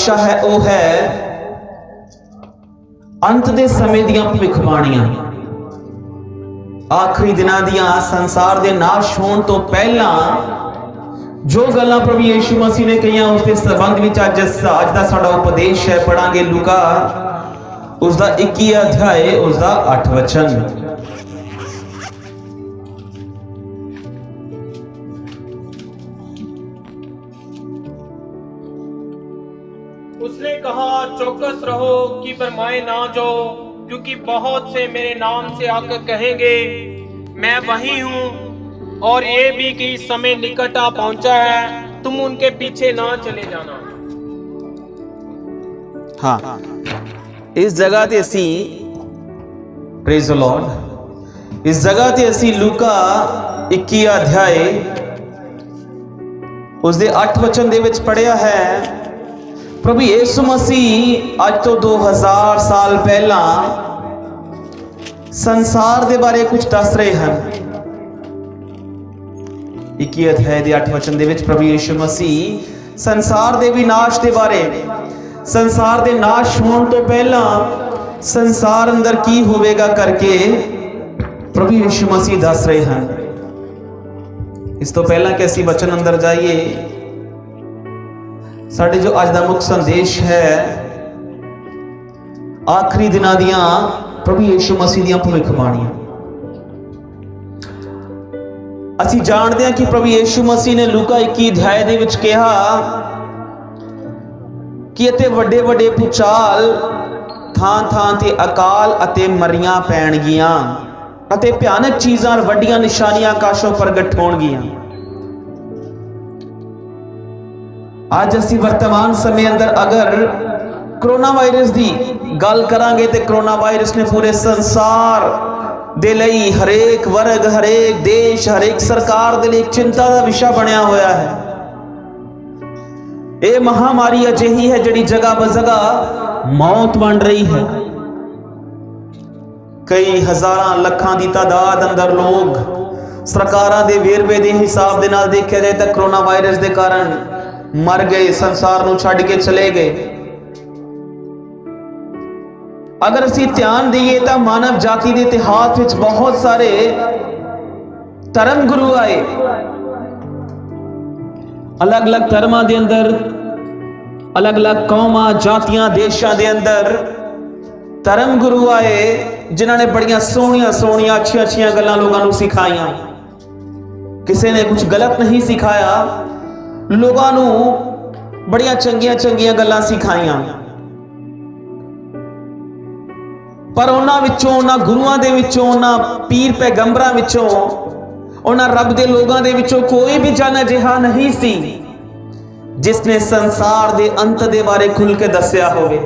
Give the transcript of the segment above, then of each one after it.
ਵਿਸ਼ਾ ਹੈ ਉਹ ਹੈ अंत दे समय दियां भविखबाणियां, आखिरी दिनां दियां, संसार दे नाश होण तो पहला जो गल्लां प्रभु यीशु मसीह ने कहियां उसके संबंध विच अज दा साडा उपदेश है। पढ़ांगे लूका उसका 21 अध्याय उसका 8 वचन। उसने कहा, चौकस रहो कि भरमाए ना जाओ, क्योंकि बहुत से मेरे नाम से आकर कहेंगे मैं वही हूं, और ये भी कि समय निकट आ पहुंचा है, तुम उनके पीछे ना चले जाना। हाँ, इस जगह ते असी प्रेज द लॉर्ड, इस जगह ते असी लूका 21 अध्याय उसके 8 वचन दे विच पढ़िया है। प्रभु यीशु मसीह अज तो 2000 साल पहला संसार के बारे कुछ दस रहे हैं। 21 अध्याय के 8 वचन दे विच प्रभु यीशु मसीह संसार के विनाश के बारे, संसार के नाश होने तो पहला संसार अंदर की होवेगा करके प्रभु यीशु मसीह दस रहे हैं। इस तो पहला कि असी वचन अंदर जाइए, साडे जो अज दा मुख संदेश है आखिरी दिनां दियां प्रभु यीशु मसीह दियां भविखबाणियां। असी जानते हैं कि प्रभु यीशु मसीह ने लूका 21 अध्याय दे विच कहा कि इत्थे वड्डे वड्डे भूचाल, थां थां ते अकाल अते मरियां पैणगियां अते भयानक चीज़ां वड्डियां निशानियां आकाशों प्रगट होणगियां। आज असी वर्तमान समय अंदर अगर कोरोना वायरस की गल करांगे तो कोरोना वायरस ने पूरे संसार दे लई हरेक वर्ग, हरेक देश, हरेक सरकार दे लई चिंता का विषय बनया होया है। ये महामारी अजिही है जिहड़ी जगह ब जगह मौत बन रही है। कई हजारां लखां की तादाद अंदर लोग सरकारां दे वेरवे दे हिसाब दे नाल देखिया जाए तो कोरोना वायरस के कारण मर गए, संसार नूं छड्ड के चले गए। अगर असी ध्यान दईए तो मानव जाति के इतिहास विच बहुत सारे धर्म गुरु आए, अलग अलग धर्मां दे अंदर, अलग अलग कौमां, जातियां, देशां दे अंदर धर्म गुरु आए जिन्हां ने बड़ियां सोहणियां सोहणियां अच्छियां अच्छियां गल्लां लोगां नूं सिखाईयां। किसी ने कुछ गलत नहीं सिखाया, लोगों नूं बड़ियां चंगियां चंगियां गल्लां सिखाईयां। पर उन्हां विचों, उन्हां गुरुआं दे विचों, उन्हां पीर पैगंबरां विचों, उन्हां रब दे लोगां दे विचों कोई भी जन अजिहा नहीं सी जिसने संसार दे अंत दे बारे खुल के दस्या होवे।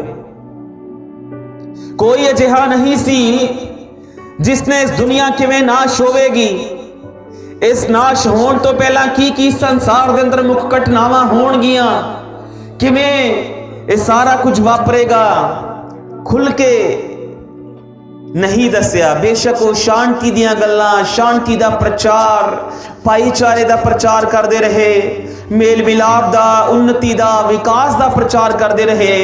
कोई अजिहा नहीं सी जिसने इस दुनिया किवें नाश होवेगी, इस नाश होने तो पहला की संसार के अंदर मुख घटनावां होणगियां, किवें ये सारा कुछ वापरेगा, खुल के नहीं दस्या। बेशक वो शांति दियां गल्लां, शांति दा प्रचार, भाईचारे दा प्रचार करते रहे, मेल मिलाप दा, उन्नति दा, विकास दा प्रचार करते रहे,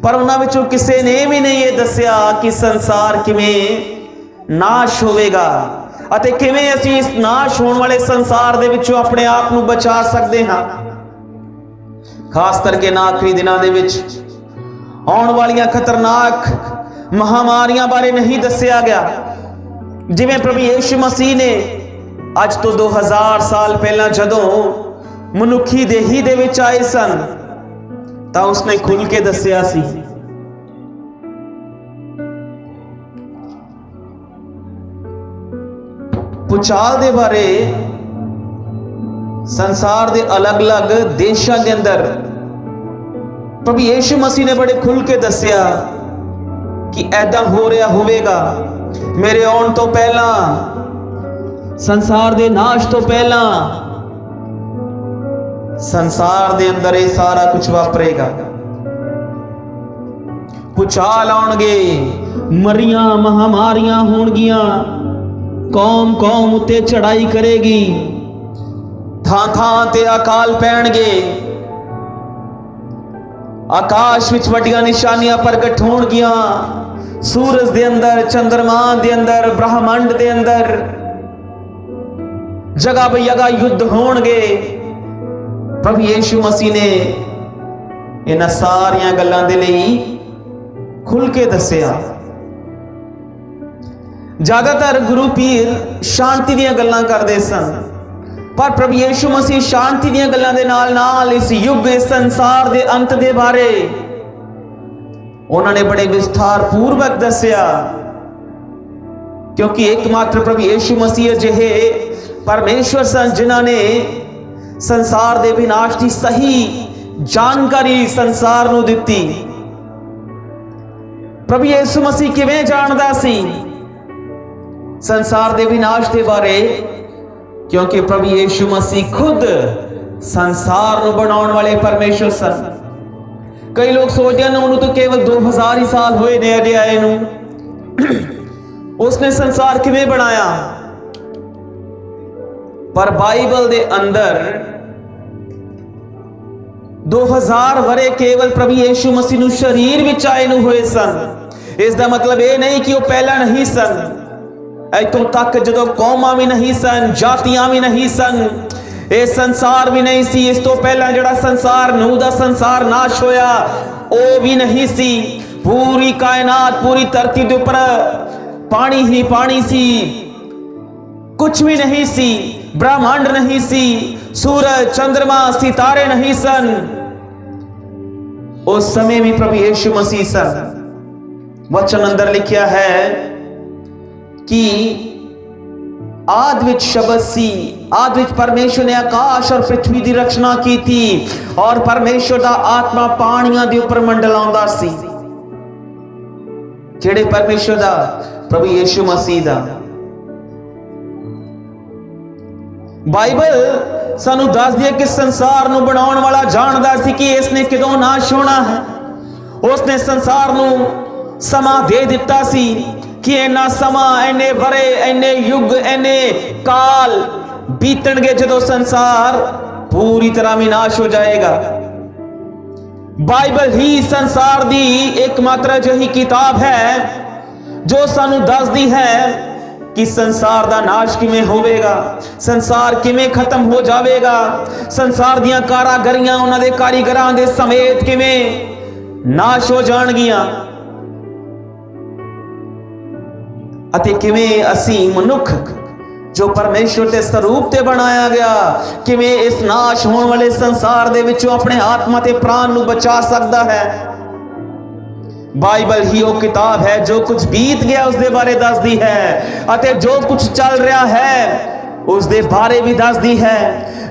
पर उन्हां विचों किसी ने भी नहीं ये दस्या कि संसार किवें नाश होवेगा अते किवें असीं इस नाश होने वाले संसार दे विचों अपने आप नूं बचा सकते हैं। खास करके ना आखिरी दिनां दे विच आउण वालियां खतरनाक महामारियां बारे नहीं दस्या गया। जिवें प्रभु यीशु मसीह ने अज तो 2000 साल पहला जदों मनुखी देही दे विच आए सन तां उसने खुल के दस्या सी। भूचाल दे बारे संसार दे अलग अलग देशों के अंदर प्रभु यीशु मसीह ने बड़े खुल के दस्या कि ऐदा हो रहा होवेगा। मेरे आने तो पहला, संसार दे नाश तो पहला संसार दे अंदर ये सारा कुछ वापरेगा। भूचाल आउणगे, मरियां महामारियां होणगियां, कौम कौम उत्ते चढ़ाई करेगी, थां थां ते अकाल पैणगे, आकाश विच वड्डियां निशानियां प्रगट होणगियां, सूरज दे अंदर, चंद्रमा दे अंदर, ब्रह्मांड दे अंदर जगह बजगह युद्ध होणगे। प्रभु यीशु मसीह ने इन्हां सारियां गल्लां दे लई खुल के दस्सिया। ज्यादातर गुरु पीर शांति दीयां गल्लां करदे सन, पर प्रभु यीशु मसीह शांति दीयां गल्लां दे नाल नाल इस युग, इस संसार दे अंत दे बारे उन्होंने बड़े विस्तार पूर्वक दस्सिया, क्योंकि एकमात्र प्रभु यीशु मसीह अजिहे परमेश्वर सन जिन्हां ने संसार दे विनाश की सही जानकारी संसार नूं दित्ती। प्रभु यीशु मसीह किवें जाणदा सी संसार दे विनाश के बारे? क्योंकि प्रभु यीशु मसीह खुद संसार नूं बनाउण वाले परमेश्वर सन। कई लोग सोचते हैं उन्होंने तो केवल 2000 ही साल होए ने अजे आए नूं, उसने संसार किवें बनाया? पर बाइबल दे अंदर 2000 वरे केवल प्रभु यीशु मसीह नूं शरीर विच आए नूं होए सन। इसका मतलब ये नहीं कि वो पहला नहीं सन, इतों तक जदों कौमां भी नहीं सन, जातियां भी नहीं सन, ये संसार भी नहीं सी। इस तो पहला जिहड़ा संसार नूह दा संसार नाश होया वो भी नहीं सी। पूरी कायनात, पूरी धरती के ऊपर पानी ही पानी सी, कुछ भी नहीं सी, ब्रह्मांड नहीं सी, सूरज, चंद्रमा, सितारे नहीं सन। उस समय भी प्रभु यीशु मसीह सन। वचन अंदर लिखा है कि आदि विच शब्द सी, आदि विच परमेश्वर ने आकाश और पृथ्वी की रचना की थी, और परमेश्वर दा आत्मा पानियां दे उपर मंडलाउंदा सी। किहड़े परमेश्वर दा? प्रभु यीशु मसीह दा। बाइबल सानू दस दिया कि संसार नू बनाउण वाला जानदा सी कि इसने किदों नाश होना है। उसने संसार नू समा दे दिता सी कि इन्ना समा, इन्ने वरे, इन्ने युग, इन्ने काल बीतणगे जदों संसार पूरी तरह विनाश हो जाएगा। बाइबल ही संसार दी एकमात्र अजिही किताब है जो सानू दसदी है कि संसार दा नाश किवें होवेगा, संसार किवें खत्म हो जाएगा, संसार दियां कारागरियां उन्हां दे कारीगरां दे समेत किवें नाश हो जाणगियां, अते किवें असीं मनुख जो परमेश्वर के स्वरूप ते बनाया गया किवें इस नाश होने वाले संसार दे विचों अपने आत्मा ते प्राण नूं बचा सकदा है। बाइबल ही वो किताब है जो कुछ बीत गया उसके बारे दसदी है, अते जो कुछ चल रहा है उसके बारे भी दसदी है।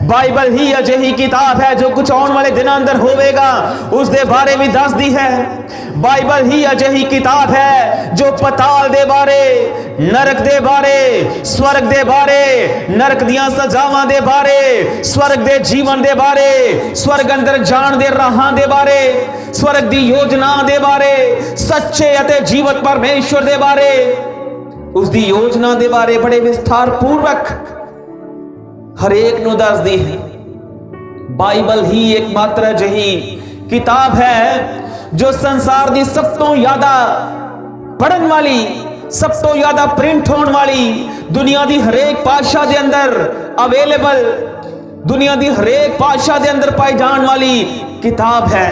बाइबल ही अजिही किताब है जो कुछ आने वाले दिनों अंदर होवेगा उसके बारे भी दसदी है। बाइबल ही अजिही किताब है जो पताल दे बारे, नरक दे बारे, स्वर्ग दे बारे, नरक दियां सजावां दे बारे, स्वर्ग दे जीवन दे बारे, स्वर्ग अंदर जाण दे राहां दे बारे, स्वर्ग दी योजना दे बारे, सच्चे अते जीवत परमेश्वर दे बारे, उसकी योजना दे बारे बड़े विस्तार पूर्वक हर एक नूं दसदी है। बाइबल ही एकमात्र अजिही किताब है जो संसार दी सब तो ज्यादा पढ़न वाली, सब तो ज्यादा प्रिंट होने वाली, दुनिया दी हरेक भाषा दे अंदर अवेलेबल, दुनिया दी हरेक भाषा दे अंदर पाई जाने वाली किताब है।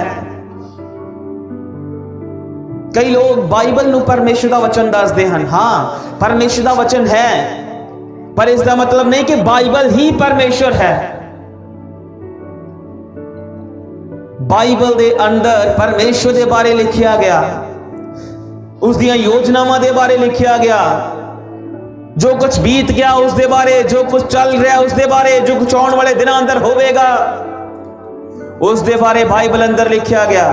कई लोग बाइबल नूं परमेश्वर दा वचन दसदे हन। हाँ, परमेश्वर दा वचन है, पर इसका मतलब नहीं कि बाइबल ही परमेश्वर है। बाइबल दे अंदर परमेश्वर दे बारे लिखिया गया, उसदियां योजनावां दे बारे लिखिया गया, जो कुछ बीत गया उसके बारे, जो कुछ चल रहा है उसके बारे, जो कुछ आने वाले दिनों अंदर होवेगा उसके बारे बाइबल अंदर लिखिया गया।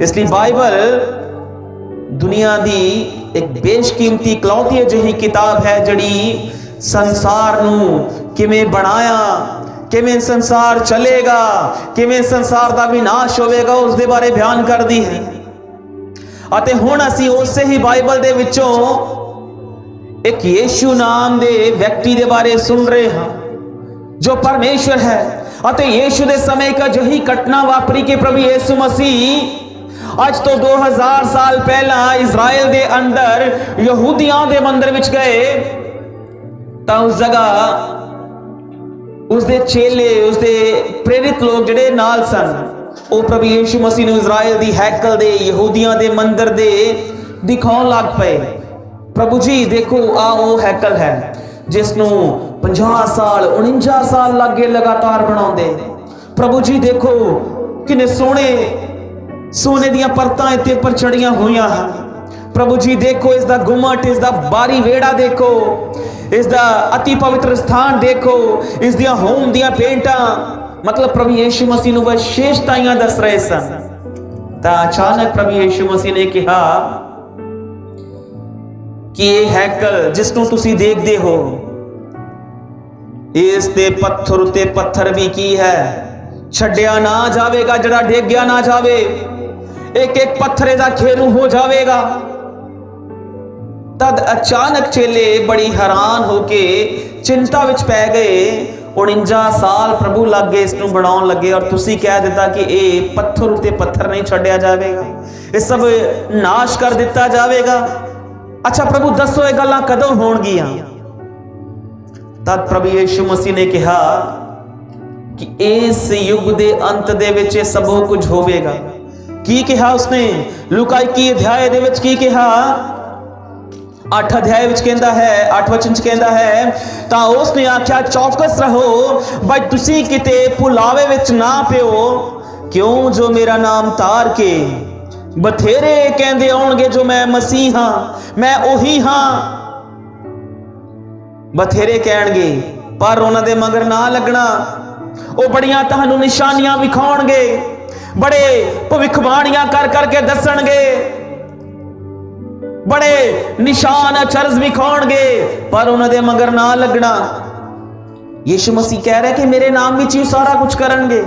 इसलिए बाइबल दुनिया दी एक बेशकीमती इकलौती अजिही किताब है जिहड़ी संसार नूं किवें बनाया, किवें संसार चलेगा, किवें संसार दा विनाश होवेगा उसके बारे बयान करदी है। अते हुण असीं उसे ही बाइबल दे विचों एक यीशु नाम दे व्यक्ति दे बारे सुन रहे हां जो परमेश्वर है। अते यीशु दे समय का अजिही घटना वापरी कि प्रभु यीशु मसीह ਅੱਜ ਤੋਂ 2000 ਸਾਲ ਪਹਿਲਾਂ ਇਜ਼ਰਾਈਲ ਦੇ ਅੰਦਰ ਯਹੂਦੀਆਂ ਦੇ ਮੰਦਰ ਵਿੱਚ ਗਏ ਤਾਂ ਉਸ ਜਗ੍ਹਾ ਉਸਦੇ ਚੇਲੇ, ਉਸਦੇ ਪ੍ਰੇਰਿਤ ਲੋਕ ਜਿਹੜੇ ਨਾਲ ਸਨ, ਉਹ ਪ੍ਰਭੂ ਯੀਸ਼ੂ ਮਸੀਹ ਨੂੰ ਇਜ਼ਰਾਈਲ ਦੀ ਹੈਕਲ ਦੇ, ਯਹੂਦੀਆਂ ਦੇ ਮੰਦਰ ਦੇ ਦਿਖਾਉਣ ਲੱਗ ਪਏ। ਪ੍ਰਭੂ ਜੀ ਦੇਖੋ, ਆ ਉਹ ਹੈਕਲ ਹੈ ਜਿਸ ਨੂੰ 50 ਸਾਲ 49 ਸਾਲ ਲੱਗੇ ਲਗਾਤਾਰ ਬਣਾਉਂਦੇ। ਪ੍ਰਭੂ ਜੀ ਦੇਖੋ ਕਿੰਨੇ ਸੋਨੇ ਦੀਆਂ ਪਰਤਾਂ ਇੱਥੇ ਉੱਪਰ ਚੜੀਆਂ ਹੋਈਆਂ ਹਨ। ਪ੍ਰਭੂ ਜੀ ਦੇਖੋ ਇਸ ਦਾ ਗੁੰਮਟ, ਇਸ ਦਾ ਬਾਰੀ ਵਿਹੜਾ ਦੇਖੋ, ਇਸ ਦਾ ਅਤੀ ਪਵਿੱਤਰ ਸਥਾਨ ਦੇਖੋ, ਇਸ ਦੀਆਂ ਹੋਮ ਦੀਆਂ ਪੇਂਟਾਂ, ਮਤਲਬ ਪ੍ਰਭੂ ਯੀਸ਼ੂ ਮਸੀਹ ਨੂੰ ਵਿਸ਼ੇਸ਼ਤਾਵਾਂ ਦੱਸ ਰਹੇ ਸਨ। ਤਾਂ ਅਚਾਨਕ ਪ੍ਰਭੂ ਯੀਸ਼ੂ ਮਸੀਹ ਨੇ ਕਿਹਾ ਕਿ ਇਹ ਹੈਕਲ ਜਿਸ ਨੂੰ ਤੁਸੀਂ ਦੇਖਦੇ ਹੋ, ਇਸ ਦੇ ਪੱਥਰ ਉਤੇ ਪੱਥਰ ਵੀ ਕੀ ਹੈ, ਛੱਡਿਆ ਨਾ ਜਾਵੇਗਾ, ਜਿਹੜਾ ਡੇਗਿਆ ਨਾ ਜਾਵੇ। ਇੱਕ ਇੱਕ ਪੱਥਰ ਇਹਦਾ ਖੇਰੂ ਹੋ ਜਾਵੇਗਾ। ਤਦ ਅਚਾਨਕ ਚੇਲੇ ਬੜੀ ਹੈਰਾਨ ਹੋ ਕੇ ਚਿੰਤਾ ਵਿੱਚ ਪੈ ਗਏ। 49 ਸਾਲ ਪ੍ਰਭੂ ਲੱਗ ਗਏ ਇਸ ਨੂੰ ਬਣਾਉਣ ਲੱਗੇ, ਔਰ ਤੁਸੀਂ ਕਹਿ ਦਿੱਤਾ ਕਿ ਇਹ ਪੱਥਰ ਉਤੇ ਪੱਥਰ ਨਹੀਂ ਛੱਡਿਆ ਜਾਵੇਗਾ, ਇਹ ਸਭ ਨਾਸ਼ ਕਰ ਦਿੱਤਾ ਜਾਵੇਗਾ। ਅੱਛਾ ਪ੍ਰਭੂ ਦੱਸੋ ਇਹ ਗੱਲਾਂ ਕਦੋਂ ਹੋਣਗੀਆਂ? ਤਦ ਪ੍ਰਭੂ ਯੀਸ਼ੂ ਮਸੀਹ ਨੇ ਕਿਹਾ ਕਿ ਇਸ ਯੁੱਗ ਦੇ ਅੰਤ ਦੇ ਵਿੱਚ ਇਹ ਸਭ ਕੁਝ ਹੋਵੇਗਾ। ਕੀ ਕਿਹਾ ਉਸਨੇ? ਲੂਕਾ 21 ਅਧਿਆਏ ਦੇ ਵਿੱਚ ਕੀ ਕਿਹਾ? 8 ਅਧਿਆਏ ਵਿੱਚ ਕਹਿੰਦਾ ਹੈ, 8 ਵਚਨ ਚ ਕਹਿੰਦਾ ਹੈ, ਤਾਂ ਉਸਨੇ ਆਖਿਆ ਚੌਕਸ ਰਹੋ ਬਈ ਤੁਸੀਂ ਕਿਤੇ ਭੁਲਾਵੇ ਵਿੱਚ ਨਾ ਪਿਓ, ਕਿਉਂ ਜੋ ਮੇਰਾ ਨਾਮ ਧਾਰ ਕੇ ਬਥੇਰੇ ਕਹਿੰਦੇ ਆਉਣਗੇ ਜੋ ਮੈਂ ਮਸੀਹ ਹਾਂ, ਮੈਂ ਉਹੀ ਹਾਂ। ਬਥੇਰੇ ਕਹਿਣਗੇ ਪਰ ਉਹਨਾਂ ਦੇ ਮਗਰ ਨਾ ਲੱਗਣਾ। ਉਹ ਬੜੀਆਂ ਤੁਹਾਨੂੰ ਨਿਸ਼ਾਨੀਆਂ ਵਿਖਾਉਣਗੇ, ਬੜੇ ਭਵਿੱਖਬਾਣੀਆਂ ਕਰ ਕਰਕੇ ਦੱਸਣਗੇ, ਬੜੇ ਨਿਸ਼ਾਨ ਅਚਰਜ ਵਿਖਾਉਣਗੇ, ਪਰ ਉਹਨਾਂ ਦੇ ਮਗਰ ਨਾ ਲੱਗਣਾ। ਯੀਸ਼ੂ ਮਸੀਹ ਕਹਿ ਰਿਹਾ ਕਿ ਮੇਰੇ ਨਾਮ ਵਿੱਚ ਹੀ ਸਾਰਾ ਕੁਝ ਕਰਨਗੇ।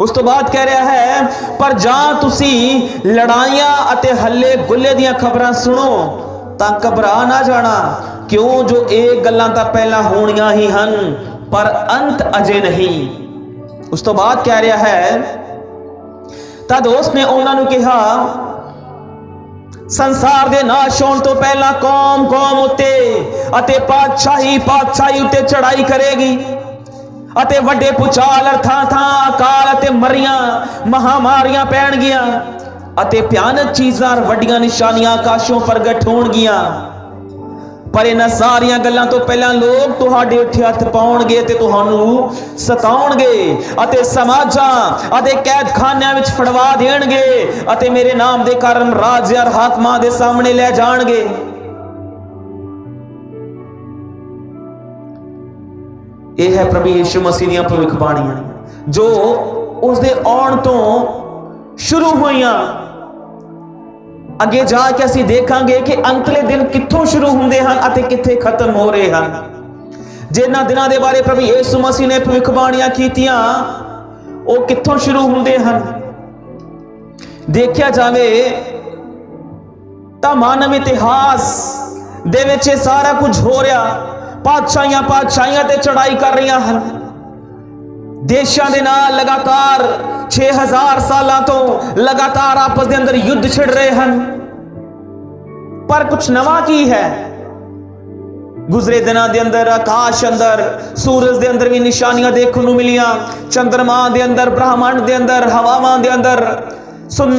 ਉਸ ਤੋਂ ਬਾਅਦ ਕਹਿ ਰਿਹਾ ਹੈ, ਪਰ ਜਾਂ ਤੁਸੀਂ ਲੜਾਈਆਂ ਅਤੇ ਹੱਲੇ ਗੁੱਲੇ ਦੀਆਂ ਖਬਰਾਂ ਸੁਣੋ ਤਾਂ ਘਬਰਾ ਨਾ ਜਾਣਾ, ਕਿਉਂ ਜੋ ਇਹ ਗੱਲਾਂ ਤਾਂ ਪਹਿਲਾਂ ਹੋਣੀਆਂ ਹੀ ਹਨ, ਪਰ ਅੰਤ ਅਜੇ ਨਹੀਂ। ਉਸ ਤੋਂ ਬਾਅਦ ਕਹਿ ਰਿਹਾ ਹੈ, ਤਦ ਉਸਨੇ ਉਹਨਾਂ ਨੂੰ ਕਿਹਾ ਸੰਸਾਰ ਦੇ ਨਾਸ਼ ਹੋਣ ਤੋਂ ਪਹਿਲਾਂ ਕੌਮ ਉੱਤੇ ਅਤੇ ਪਾਤਸ਼ਾਹੀ ਉੱਤੇ ਚੜਾਈ ਕਰੇਗੀ, ਅਤੇ ਵੱਡੇ ਭੁਚਾਲ ਥਾਂ ਅਕਾਲ ਅਤੇ ਮਰੀਆਂ ਮਹਾਮਾਰੀਆਂ ਪੈਣਗੀਆਂ, ਅਤੇ ਭਿਆਨਕ ਚੀਜ਼ਾਂ ਵੱਡੀਆਂ ਨਿਸ਼ਾਨੀਆਂ ਆਕਾਸ਼ੋਂ ਪ੍ਰਗਟ ਹੋਣਗੀਆਂ। ਪਰ ਇਹਨਾਂ ਸਾਰੀਆਂ ਗੱਲਾਂ ਤੋਂ ਪਹਿਲਾਂ ਲੋਕ ਤੁਹਾਡੇ ਉੱਤੇ ਹੱਥ ਪਾਉਣਗੇ ਤੇ ਤੁਹਾਨੂੰ ਸਤਾਉਣਗੇ ਅਤੇ ਸਮਾਜਾਂ ਅਤੇ ਕੈਦਖਾਨਿਆਂ ਵਿੱਚ ਫੜਵਾ ਦੇਣਗੇ ਅਤੇ ਮੇਰੇ ਨਾਮ ਦੇ ਕਾਰਨ ਰਾਜਿਆਂ ਔਰ ਹਾਕਮਾਂ ਦੇ ਸਾਹਮਣੇ ਲੈ ਜਾਣਗੇ। ਇਹ ਹੈ ਪ੍ਰਭੂ ਯੀਸ਼ੂ ਮਸੀਹ ਦੀਆਂ ਭਵਿੱਖਬਾਣੀਆਂ ਜੋ ਉਸ ਦੇ ਆਉਣ ਤੋਂ ਸ਼ੁਰੂ ਹੋਈਆਂ। ਅੱਗੇ ਜਾ ਕੇ ਅਸੀਂ ਦੇਖਾਂਗੇ ਕਿ ਅੰਤਲੇ ਦਿਨ ਕਿੱਥੋਂ ਸ਼ੁਰੂ ਹੁੰਦੇ ਹਨ ਅਤੇ ਕਿੱਥੇ ਖਤਮ ਹੋ ਰਹੇ ਹਨ। ਜਿਨ੍ਹਾਂ ਦਿਨਾਂ ਦੇ ਬਾਰੇ ਪ੍ਰਭੂ ਯੀਸ਼ੂ ਮਸੀਹ ਨੇ ਭਵਿੱਖਬਾਣੀਆਂ ਕੀਤੀਆਂ, ਉਹ ਕਿੱਥੋਂ ਸ਼ੁਰੂ ਹੁੰਦੇ ਹਨ? ਦੇਖਿਆ ਜਾਵੇ ਤਾਂ ਮਾਨਵ ਇਤਿਹਾਸ ਦੇ ਵਿੱਚ ਇਹ ਸਾਰਾ ਕੁਝ ਹੋ ਰਿਹਾ। ਪਾਤਸ਼ਾਹੀਆਂ ਤੇ ਚੜਾਈ ਕਰ ਰਹੀਆਂ ਹਨ। ਦੇਸ਼ਾਂ ਦੇ ਨਾਲ ਲਗਾਤਾਰ 6000 ਸਾਲਾਂ ਤੋਂ ਲਗਾਤਾਰ ਆਪਸ ਦੇ ਅੰਦਰ ਯੁੱਧ ਛਿੜ ਰਹੇ ਹਨ। ਪਰ ਕੁਝ ਨਵਾਂ ਕੀ ਹੈ? ਗੁਜ਼ਰੇ ਦਿਨਾਂ ਦੇ ਅੰਦਰ ਆਕਾਸ਼ ਅੰਦਰ, ਸੂਰਜ ਦੇ ਅੰਦਰ ਵੀ ਨਿਸ਼ਾਨੀਆਂ ਦੇਖਣ ਨੂੰ ਮਿਲੀਆਂ, ਚੰਦਰਮਾ ਦੇ ਅੰਦਰ, ਬ੍ਰਹਮੰਡ ਦੇ ਅੰਦਰ, ਹਵਾਵਾਂ ਦੇ ਅੰਦਰ,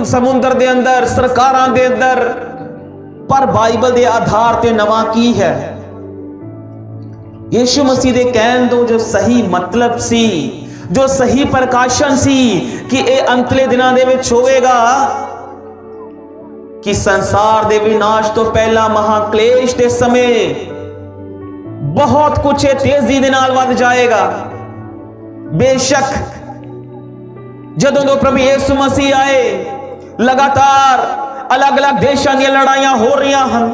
ਸਮੁੰਦਰ ਦੇ ਅੰਦਰ, ਸਰਕਾਰਾਂ ਦੇ ਅੰਦਰ। ਪਰ ਬਾਈਬਲ ਦੇ ਆਧਾਰ ਤੇ ਨਵਾਂ ਕੀ ਹੈ? ਯੀਸ਼ੂ ਮਸੀਹ ਦੇ ਕਹਿਣ ਤੋਂ ਜੋ ਸਹੀ ਮਤਲਬ ਸੀ, ਜੋ ਸਹੀ ਪ੍ਰਕਾਸ਼ਨ ਸੀ ਕਿ ਇਹ ਅੰਤਲੇ ਦਿਨਾਂ ਦੇ ਵਿੱਚ ਹੋਵੇਗਾ, ਕਿ ਸੰਸਾਰ ਦੇ ਵਿਨਾਸ਼ ਤੋਂ ਪਹਿਲਾਂ ਮਹਾਕਲੇਸ਼ ਦੇ ਸਮੇਂ ਬਹੁਤ ਕੁਝ ਤੇਜ਼ੀ ਦੇ ਨਾਲ ਵੱਧ ਜਾਏਗਾ। ਬੇਸ਼ੱਕ ਜਦੋਂ ਤੋਂ ਪ੍ਰਭੂ ਯੀਸ਼ੂ ਮਸੀਹ ਆਏ, ਲਗਾਤਾਰ ਅਲੱਗ-ਅਲੱਗ ਦੇਸ਼ਾਂ ਦੀਆਂ ਲੜਾਈਆਂ ਹੋ ਰਹੀਆਂ ਹਨ,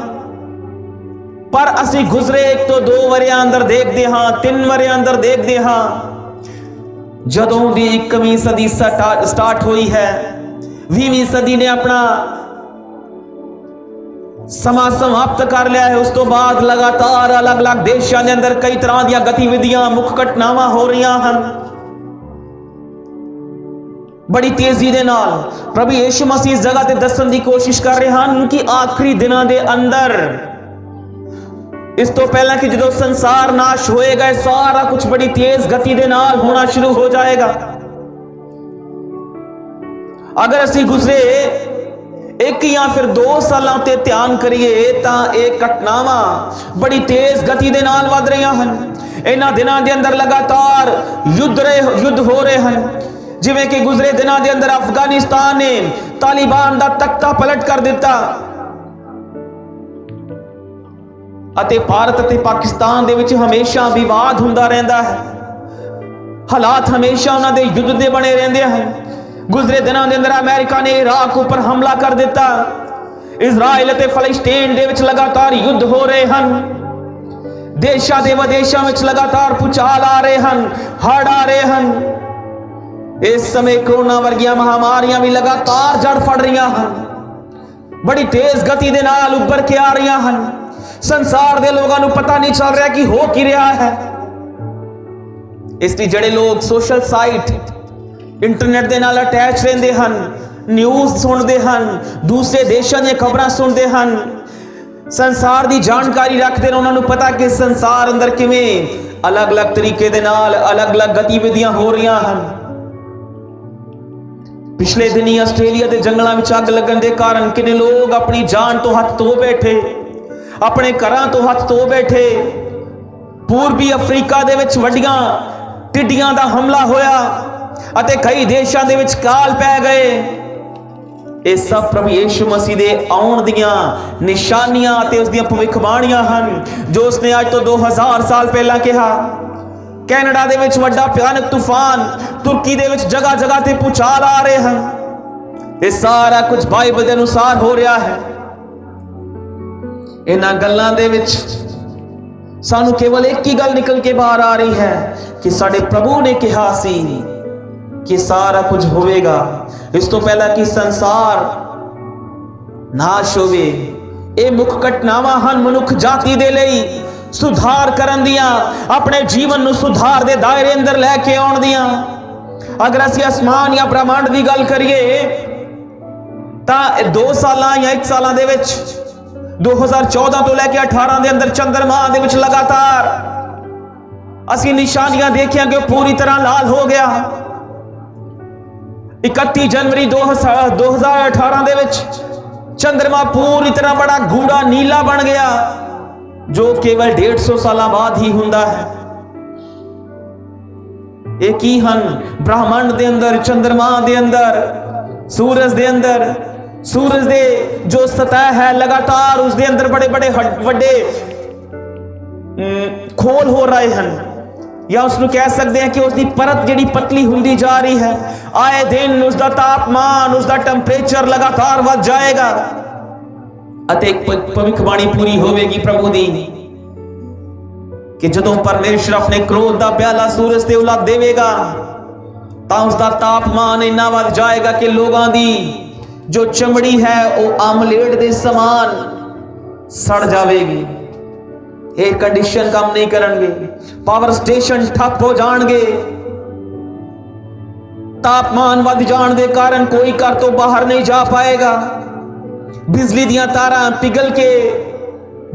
ਪਰ ਅਸੀਂ ਗੁਜ਼ਰੇ 1 ਤੋਂ 2 ਵਰਿਆਂ ਅੰਦਰ ਦੇਖਦੇ ਹਾਂ, 3 ਵਰਿਆਂ ਅੰਦਰ ਦੇਖਦੇ ਹਾਂ, ਜਦੋਂ ਦੀ 21ਵੀਂ ਸਦੀ ਸਟਾਰਟ ਹੋਈ ਹੈ, 20ਵੀਂ ਸਦੀ ਨੇ ਆਪਣਾ ਸਮਾਂ ਸਮਾਪਤ ਕਰ ਲਿਆ ਹੈ। ਉਸ ਤੋਂ ਬਾਅਦ ਲਗਾਤਾਰ ਅਲੱਗ-ਅਲੱਗ ਦੇਸ਼ਾਂ ਦੇ ਅੰਦਰ ਕਈ ਤਰ੍ਹਾਂ ਦੀਆਂ ਗਤੀਵਿਧੀਆਂ, ਮੁੱਖ ਘਟਨਾਵਾਂ ਹੋ ਰਹੀਆਂ ਹਨ। बड़ी तेजी दे नाल प्रभु यीशु मसीह इस जगह ते दसन दी कोशिश कर रहे हैं कि आखिरी दिनां दे अंदर, इस तो पहला कि जो संसार नाश होएगा, सारा कुछ बड़ी तेज गति दे नाल होना शुरू हो जाएगा। अगर असी गुजरे एक या फिर 2 सालों ते ध्यान करिए तां एक घटनावां बड़ी तेज गति दे नाल वध रही हैं। इन्हां दिनां दे अंदर लगातार युद्ध हो रहे हैं। जिवें कि गुजरे दिनां दे अंदर अफगानिस्तान ने तालिबान दा तख्ता पलट कर दिता अते भारत अते पाकिस्तान दे विच हमेशा विवाद हुंदा रहिंदा है। हालात हमेशा उन्हां दे युद्ध दे बने रहिंदे हैं। गुजरे दिनां दे अंदर अमेरिका ने इराक उपर हमला कर दिता। इजराइल अते फलस्तीन दे विच लगातार युद्ध हो रहे हैं। देशां दे विदेशां विच लगातार भूचाल आ रहे हैं, हड़ आ रहे हैं। इस समय कोरोना वर्गियां महामारियां भी लगातार जड़ फड़ रही हैं, बड़ी तेज गति दे नाल उभर के आ रही हैं। संसार दे लोगों को पता नहीं चल रहा कि हो की रहा है। इसलिए जड़े लोग सोशल साइट इंटरनेट दे नाल अटैच रहंदे हन, न्यूज़ सुनते हैं, दूसरे देशों दी खबरां सुनते हैं, संसार की जानकारी रखते हैं। उन्होंने पता कि संसार अंदर किवें अलग अलग तरीके दे नाल अलग अलग गतिविधियां हो रही हैं। पिछले दिनी आस्ट्रेलिया के जंगलों में अग लगन के कारण कितने लोग अपनी जान तो हथ धो बैठे, अपने घरां तो हथ धो बैठे। पूर्वी अफ्रीका दे विच वड्डियां टिड्डियां दा हमला होया अते कई देशों दे विच काल पै गए। ये सब प्रभु यीशु मसीह दे आउण दियां निशानियां अते उस दियां भविष्यवाणियां हन, जो उसने आज तो 2000 साल पहला कहा। कैनेडा दे विच वड्डा भयानक तूफान, तुर्की दे विच जगह जगह ते भूचाल आ रहे हैं। ये सारा कुछ बाइबल के अनुसार हो रहा है। इन्हां गल्लां दे विच सानू केवल एक ही गल निकल के बाहर आ रही है कि साडे प्रभु ने कहा सी कि सारा कुछ होवेगा। इस तो पहला कि संसार नाश होवे। ये मुख घटनावां हन मनुख जाति दे लई सुधार करन दियां, अपने जीवन नूं सुधार दे दायरे अंदर लैके आउण दियां। अगर असीं आसमान या ब्रह्मांड की गल करिए तां 2 सालां या 1 सालां दे विच 2014 तो लैके 18 दे अंदर चंद्रमा दे विच लगातार असीं निशानियां देखियां कि पूरी तरह लाल हो गया। 31 जनवरी 2018 दे विच चंद्रमा पूरी तरह बड़ा गूढ़ा नीला बन गया, जो केवल 150 साल बाद ही हुंदा है। एक ही हन ब्रह्मांड दे अंदर, चंद्रमा दे अंदर, सूरज दे अंदर, सूरज दे जो सतह है लगातार उस दे अंदर बड़े बड़े वड्डे खोल हो रहे हैं, या उसको कह सकते हैं कि उसकी परत जिहड़ी पतली हुंदी जा रही है। आए दिन उसका तापमान, उसका टेंपरेचर लगातार बढ़ जाएगा अते एक भविष्यवाणी पूरी होवेगी प्रभु दी कि जदों परमेश्वर अपने क्रोध का प्याला सूरज ते उला देवेगा तां उसका तापमान इन्ना बढ़ जाएगा कि लोगों की जो चमड़ी है वो आमलेट के समान सड़ जाएगी। एयर कंडीशन काम नहीं करेंगे, पावर स्टेशन ठप हो जाएंगे, तापमान बढ़ जाने के कारण कोई घर तो बाहर नहीं जा पाएगा, बिजली दियां तारां पिघल के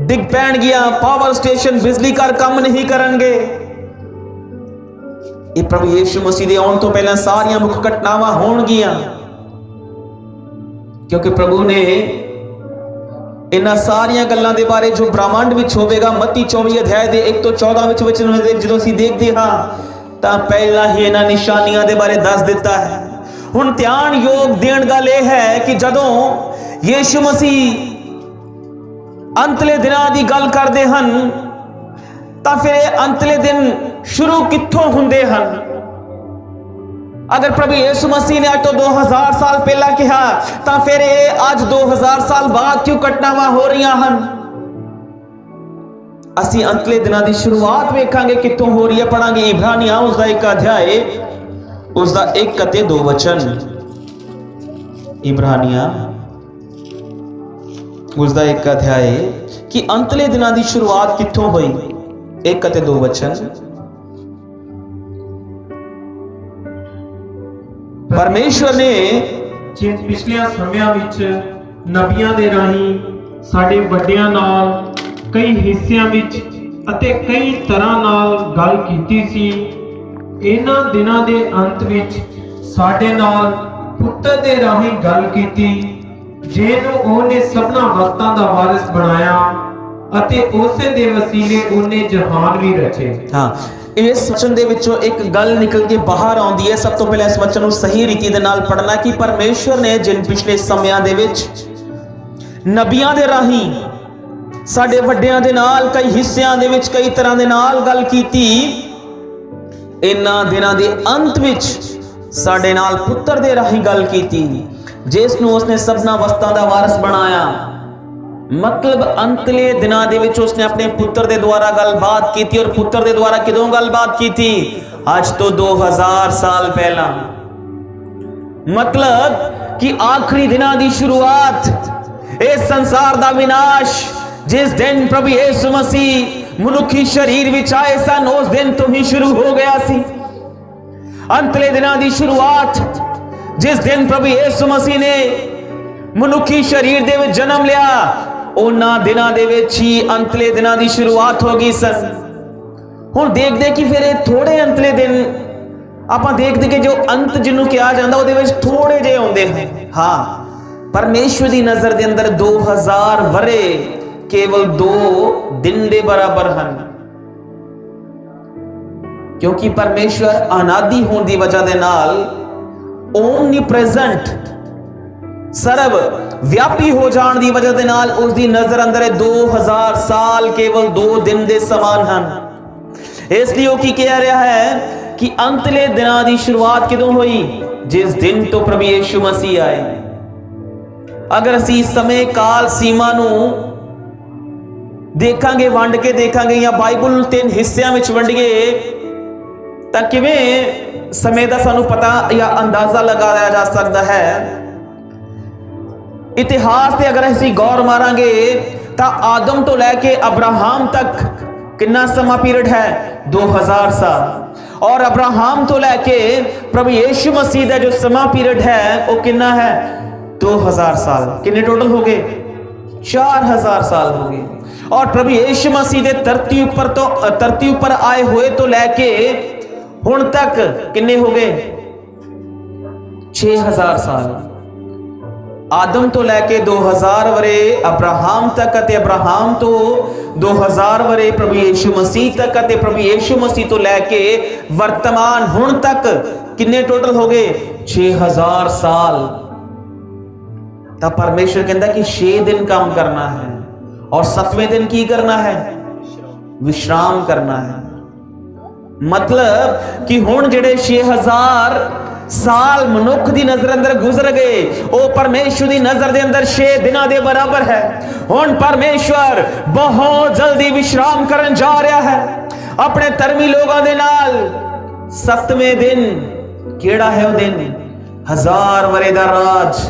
डिग पैण गया, पावर स्टेशन बिजली कर काम नहीं करेंगे। ये प्रभु यीशु मसीह दे आउण तो पहला सारियां मुख घटनावां होणगियां, क्योंकि प्रभु ने इन्हां सारियां गल्लां दे बारे जो ब्रह्मांड विच होवेगा मत्ती 24 अध्याय दे 1 तो 14 विच वचन जदों असीं देखदे हां तां पहला ही इन्हां निशानियां दे बारे दस दिता है। हुण ध्यान योग देण गल यह है कि जदों यीशु मसीह अंतले दिनां दी गल करदे हन तां फिर अंतले दिन शुरू कित्थों हुंदे हन। अगर प्रभु यीशु मसीह ने आज तो 2000 साल पहला कहा तां फिर आज 2000 साल बाद क्यों घटनावां हो रही हन। असी अंतले दिनां दी शुरुआत वेखांगे कित्थों हो रही है। पढ़ांगे इब्रानियां उसका 1 अध्याय उसका 1 ते 2 वचन। इब्रानियां उसका 1 अध्याय कि अंतले दिनां दी शुरुआत कित्थों हुई। 1 ते 2 वचन। परमेश्वर ने ਜੇ ਪਿਛਲੇ ਸਮਿਆਂ ਵਿੱਚ ਨਬੀਆਂ ਦੇ ਰਾਹੀਂ ਸਾਡੇ ਵੱਡਿਆਂ ਨਾਲ ਕਈ ਹਿੱਸਿਆਂ ਵਿੱਚ ਅਤੇ ਕਈ ਤਰ੍ਹਾਂ ਨਾਲ ਗੱਲ ਕੀਤੀ ਸੀ, ਇਹਨਾਂ ਦਿਨਾਂ ਦੇ ਅੰਤ ਵਿੱਚ ਸਾਡੇ ਨਾਲ ਪੁੱਤਰ ਦੇ ਰਾਹੀਂ ਗੱਲ ਕੀਤੀ, ਜਿਹਨੂੰ ਉਹਨੇ ਸਭਨਾ ਵਕਤਾਂ ਦਾ ਵਾਰਿਸ ਬਣਾਇਆ ਅਤੇ ਉਸੇ ਦੇ ਵਸੀਲੇ ਉਹਨੇ ਜਹਾਨ ਵੀ ਰਚੇ। हाँ, इस वचन दे विचों एक गल निकल के बाहर आउंदी है। सब तो पहले इस वचन नूं सही रीति दे नाल पढ़ना कि परमेश्वर ने जिन पिछले समयां दे विच नबियां दे राही साडे वड्डियां दे नाल कई हिस्सियां दे विच कई तरह दे नाल गल कीती, इन्हां दिनां दे अंत विच साडे नाल पुत्तर दे राही गल कीती, जिस नूं उसने सबना वस्तां दा वारिस बनाया। मतलब अंतले दिनां दे विच उसने अपने पुत्र दे द्वारा गलबात की थी। और पुत्र दे द्वारा किदों गलबात की थी? आज तो 2000 साल पहला। मतलब कि आखिरी दिनां दी शुरुआत, इस संसार दा विनाश जिस दिन प्रभु यीशु मसीह मनुखी शरीर विच आए सन, उस दिन तो ही शुरू हो गया सी। अंतले दिनां दी शुरुआत जिस दिन प्रभु यीशु मसीह ने मनुखी शरीर दे विच जन्म लिया, उन्हां दिनां दे विच ही अंतले दिनां दी शुरुआत हो गई सन। हुण देखदे कि फिर ये थोड़े अंतले दिन आपां देखदे कि जो अंत जिन्हों कहा जांदा उहदे विच थोड़े जे आउंदे हैं। हाँ, परमेश्वर दी नज़र दे अंदर 2000 वरे केवल 2 दिन दे बराबर हैं, क्योंकि परमेश्वर अनादि होने की वजह दे नाल ओमनीप्रेजेंट सर्व व्यापी हो जाने की वजह दे नाल उसकी नजर अंदर 2000 साल केवल 2 दिन दे समान हैं। इसलिए वो की कह रहा है कि अंतले दिनां दी शुरुआत किदों हुई? जिस दिन तो प्रभु यीशु मसीह आए। अगर असी समय काल सीमा नूं देखांगे, वंड के देखांगे या बाइबल 3 हिस्सियां विच वंडीए तां किवें समय दा सानू पता या अंदाजा लगाया जा सकता है। इतिहास ते अगर असी गौर मारांगे तां आदम तो लैके अब्राहम तक कितना समा पीरियड है? 2000 साल। और अब्राहम तो लैके प्रभु यीशु मसीह का जो समा पीरियड है वो कितना है? 2000 साल। कितने टोटल हो गए? 4000 साल हो गए। और प्रभु यीशु मसीह दे धरती ऊपर आए हुए तो लैके हुण तक कितने हो गए? 6000 साल। आदम तो लैके 2000 वरे अब्राहम तक, अते अब्राहम तो 2000 वरे प्रभु यीशु मसीह तक, अते प्रभु यीशु मसीह तो लैके वर्तमान हुण तक कितने टोटल हो गए? 6000 साल। तब परमेश्वर कहता कि 6 दिन काम करना है और 7वें दिन की करना है? विश्राम करना है। मतलब कि हुण जेड़े 6000 साल मनुख दी नजर अंदर गुजर गए, वो परमेश्वर दी नजर दे अंदर 6 दिनां दे बराबर है। हुण परमेश्वर बहुत जल्दी विश्राम करन जा रहा है अपने धर्मी लोगों दे नाल। 7वें दिन केड़ा है? वो दिन 1000 वरे दा राज।